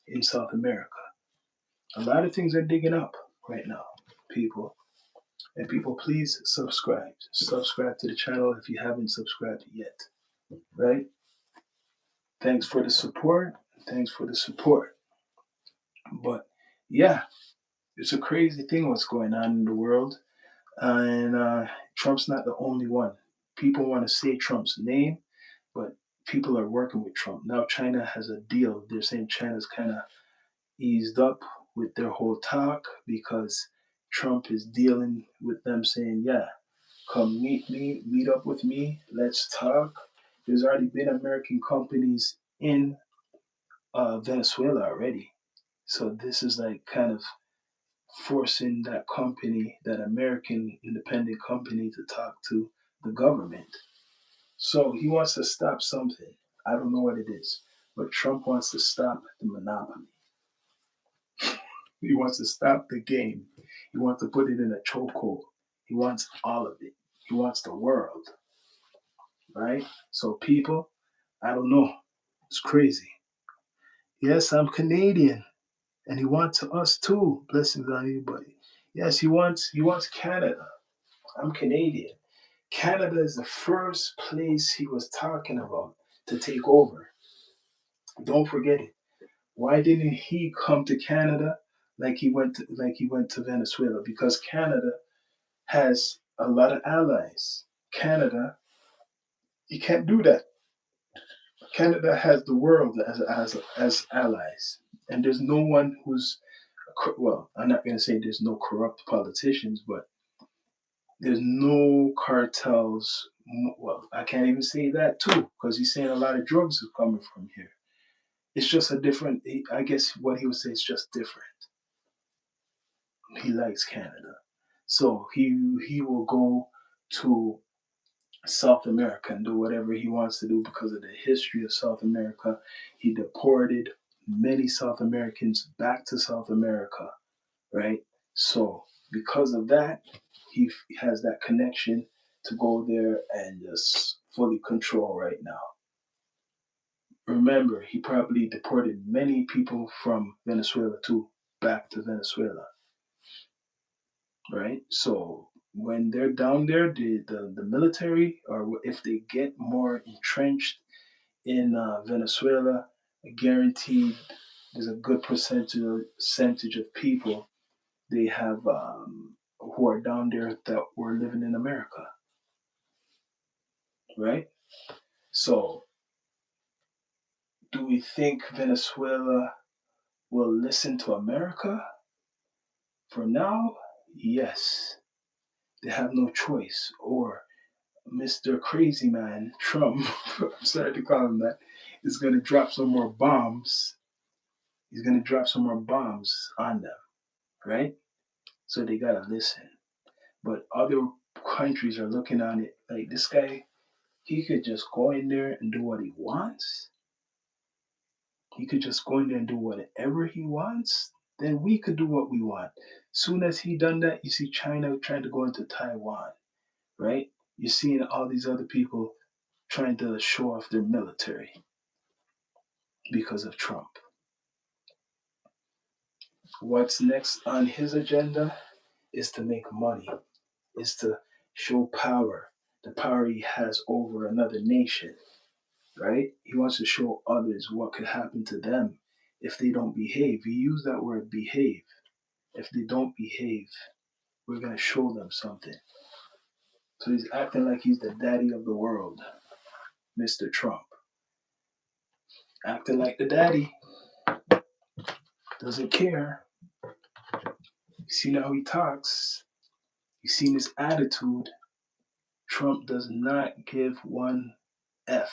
in South America. A lot of things are digging up right now, people. And people, please subscribe. Subscribe to the channel if you haven't subscribed yet. Right? Thanks for the support. Thanks for the support. But yeah, it's a crazy thing what's going on in the world. And Trump's not the only one. People want to say Trump's name, but people are working with Trump. Now China has a deal. They're saying China's kind of eased up with their whole talk because Trump is dealing with them saying, yeah, come meet me, meet up with me, let's talk. There's already been American companies in Venezuela already. So this is like kind of forcing that company, that American independent company, to talk to the government. So he wants to stop something. I don't know what it is, but Trump wants to stop the monopoly. He wants to stop the game. He wants to put it in a chokehold. He wants all of it. He wants the world, right? So people, I don't know. It's crazy. Yes, I'm Canadian, and he wants us too. Blessings on everybody. Yes, he wants Canada. I'm Canadian. Canada is the first place he was talking about to take over. Don't forget it. Why didn't he come to Canada like he went to Venezuela? Because Canada has a lot of allies. Canada, you can't do that. Canada has the world as allies, and there's no one who's well. I'm not going to say there's no corrupt politicians, but there's no cartels. Well, I can't even say that too, because he's saying a lot of drugs are coming from here. It's just a different. I guess what he would say is just different. He likes Canada, so he will go to South America and do whatever he wants to do because of the history of South America. He deported many South Americans back to South America, right? So because of that, he has that connection to go there and just fully control right now. Remember, he probably deported many people from Venezuela too back to Venezuela, right? So when they're down there, the military, or if they get more entrenched in Venezuela, guaranteed there's a good percentage of people they have who are down there that were living in America, right? So do we think Venezuela will listen to America? For now, yes. They have no choice. Or Mr. Crazy Man Trump, I'm sorry to call him that, is going to drop some more bombs. He's going to drop some more bombs on them, right? So they got to listen. But other countries are looking on it like this guy, he could just go in there and do what he wants. He could just go in there and do whatever he wants. Then we could do what we want. Soon as he done that, you see China trying to go into Taiwan, right? You're seeing all these other people trying to show off their military because of Trump. What's next on his agenda is to make money, is to show power, the power he has over another nation, right? He wants to show others what could happen to them if they don't behave. He used that word behave. If they don't behave, we're going to show them something. So he's acting like he's the daddy of the world, Mr. Trump. Acting like the daddy, doesn't care. You see how he talks, you seen his attitude. Trump does not give one F,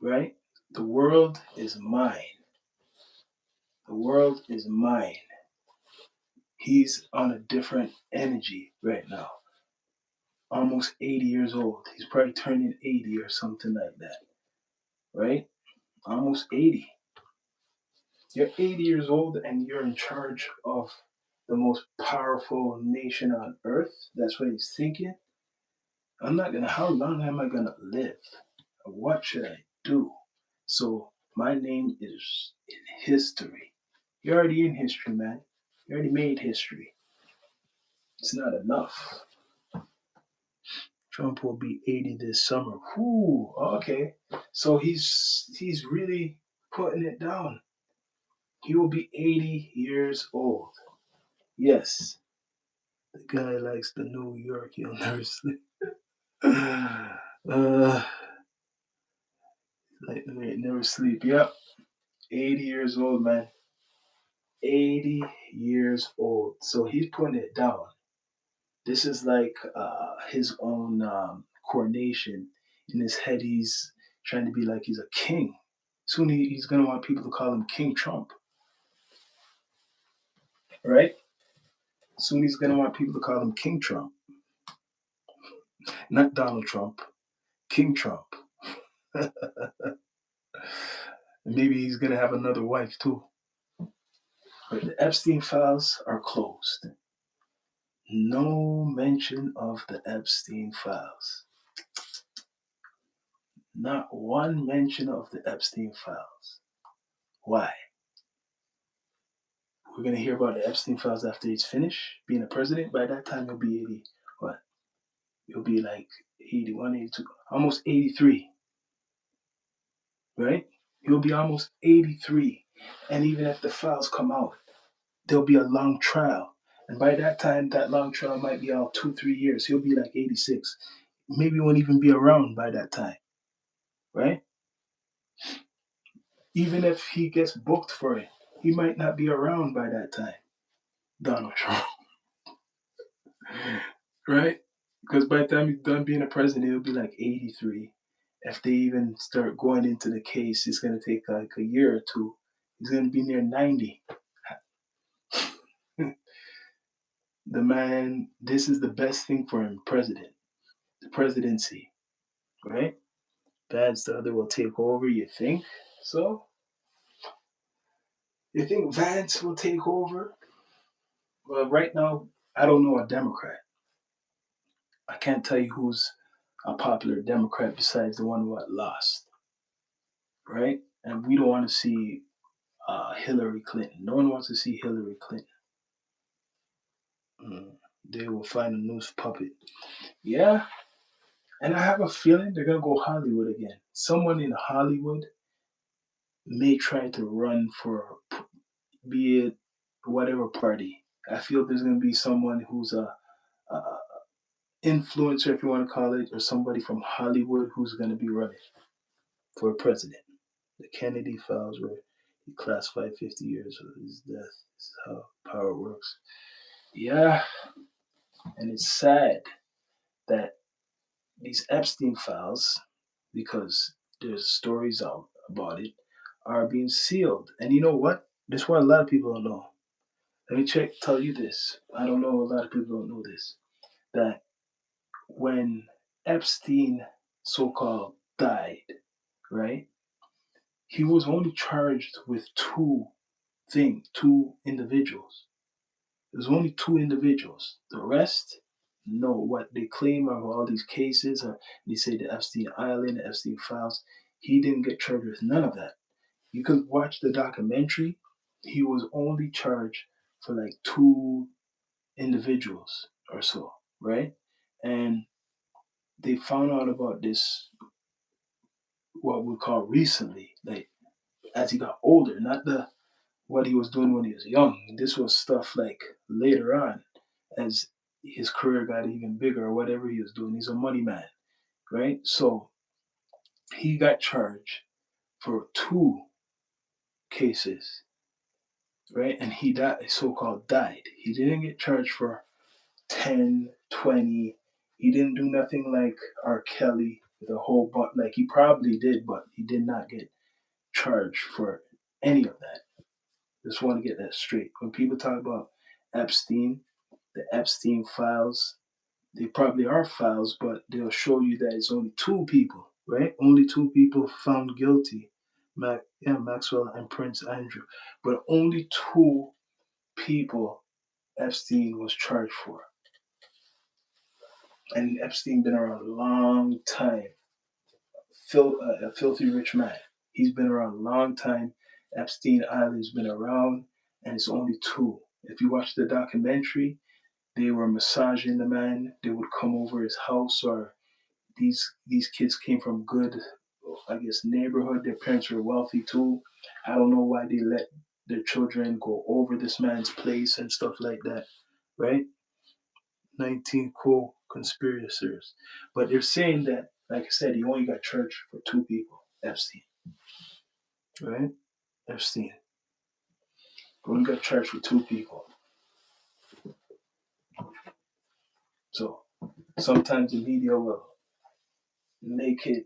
right? The world is mine. The world is mine. He's on a different energy right now. Almost 80 years old. He's probably turning 80 or something like that. Right? Almost 80. You're 80 years old and you're in charge of the most powerful nation on earth. That's what he's thinking. How long am I gonna live? What should I do? So my name is in history. You're already in history, man. You already made history. It's not enough. Trump will be 80 this summer. Whoo, okay. So he's really putting it down. He will be 80 years old. Yes. The guy likes the New York. He'll never sleep. Like never sleep. Yep. 80 years old, man. 80 years old. So he's putting it down. This is like his own coronation. In his head, he's trying to be like he's a king. Soon he's going to want people to call him King Trump. Right? Soon he's going to want people to call him King Trump. Not Donald Trump. King Trump. Maybe he's going to have another wife too. But the Epstein files are closed. No mention of the Epstein files. Not one mention of the Epstein files. Why? We're going to hear about the Epstein files after he's finished being a president. By that time, he'll be 80. What? He'll be like 81, 82, almost 83. Right? He'll be almost 83. And even if the files come out, there'll be a long trial. And by that time, that long trial might be out 2-3 years. He'll be like 86. Maybe he won't even be around by that time. Right? Even if he gets booked for it, he might not be around by that time. Donald Trump. Right? Because by the time he's done being a president, he'll be like 83. If they even start going into the case, it's going to take like a year or two. He's going to be near 90. The man, this is the best thing for him, the presidency, right? Vance the other will take over, you think? So, you think Vance will take over? Well, right now, I don't know a Democrat. I can't tell you who's a popular Democrat besides the one who had lost, right? And we don't want to see Hillary Clinton. No one wants to see Hillary Clinton. They will find a noose puppet. Yeah, and I have a feeling they're gonna go Hollywood again. Someone in Hollywood may try to run for, be it whatever party. I feel there's gonna be someone who's a influencer, if you want to call it, or somebody from Hollywood who's gonna be running for president. The Kennedy files were he classified 50 years of his death. This is how power works. Yeah, and it's sad that these Epstein files, because there's stories out about it, are being sealed. And you know what? This is what a lot of people don't know. Let me tell you this. I don't know, a lot of people don't know this. That when Epstein so-called died, right? He was only charged with two individuals. There's only two individuals. The rest, no. What they claim of all these cases, they say the Epstein Island, the Epstein files, he didn't get charged with none of that. You could watch the documentary. He was only charged for like two individuals or so, right? And they found out about this, what we call recently, like as he got older, not the what he was doing when he was young. This was stuff like later on, as his career got even bigger or whatever he was doing. He's a money man, right? So he got charged for two cases, right? And he died, so-called died. He didn't get charged for 10, 20. He didn't do nothing like R. Kelly with a whole bunch. Like he probably did, but he did not get charged for any of that. Just want to get that straight. When people talk about Epstein, the Epstein files, they probably are files, but they'll show you that it's only two people, right? Only two people found guilty. Maxwell and Prince Andrew. But only two people Epstein was charged for. And Epstein been around a long time. A filthy rich man. He's been around a long time. Epstein Island's been around, and it's only two. If you watch the documentary, they were massaging the man. They would come over his house, or these kids came from good, I guess, neighborhood. Their parents were wealthy too. I don't know why they let their children go over this man's place and stuff like that, right? 19 co-conspirators. But they're saying that, like I said, he only got charged for two people. Epstein, right? Epstein only got charged for two people. So sometimes the media will make it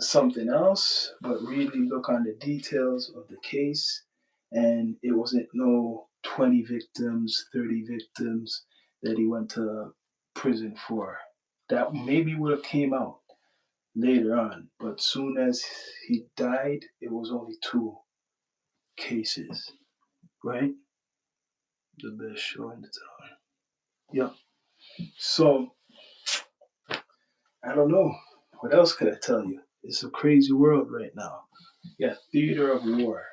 something else, but really look on the details of the case. And it wasn't no 20 victims, 30 victims that he went to prison for. That maybe would have came out later on, but soon as he died, it was only two cases, right? The best show in the town. Yeah. So I don't know. What else could I tell you? It's a crazy world right now. Yeah, theater of war,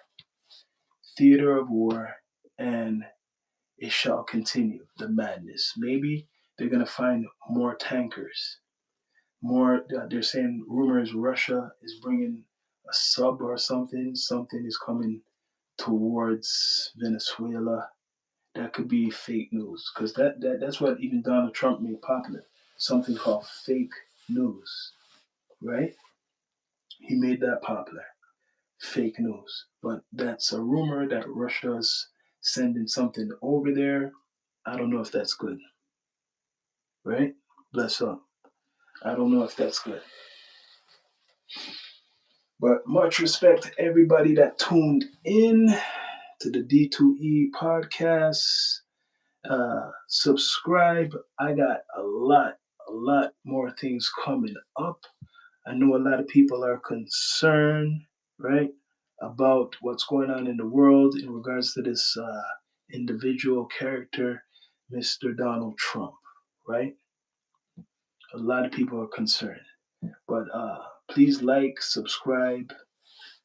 and it shall continue. The madness. Maybe they're gonna find more tankers. More. They're saying rumors Russia is bringing a sub or something. Something is coming towards Venezuela. That could be fake news because that's what even Donald Trump made popular. Something called fake news, right? He made that popular. Fake news. But that's a rumor that Russia's sending something over there. I don't know if that's good, right? Bless up. I don't know if that's good. But much respect to everybody that tuned in to the D2E podcast. Subscribe. I got a lot more things coming up. I know a lot of people are concerned, right, about what's going on in the world in regards to this individual character, Mr. Donald Trump, right? A lot of people are concerned. But please like, subscribe,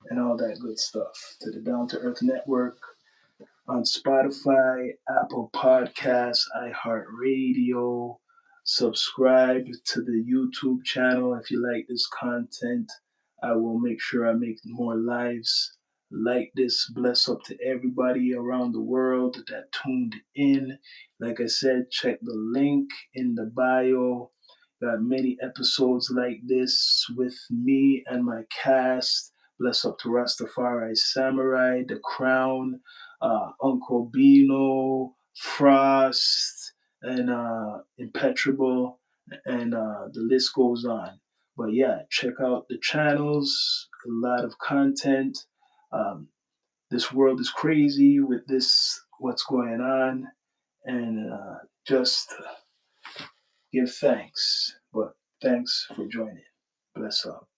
and all that good stuff to the Down to Earth Network on Spotify, Apple Podcasts, iHeartRadio. Subscribe to the YouTube channel if you like this content. I will make sure I make more lives like this. Bless up to everybody around the world that tuned in. Like I said, check the link in the bio. Got many episodes like this with me and my cast. Bless up to Rastafari Samurai, The Crown, Uncle Bino, Frost, and Impenetrable, and the list goes on. But yeah, check out the channels, a lot of content. Um, this world is crazy with this, what's going on, and just give thanks. But thanks for joining. Bless up.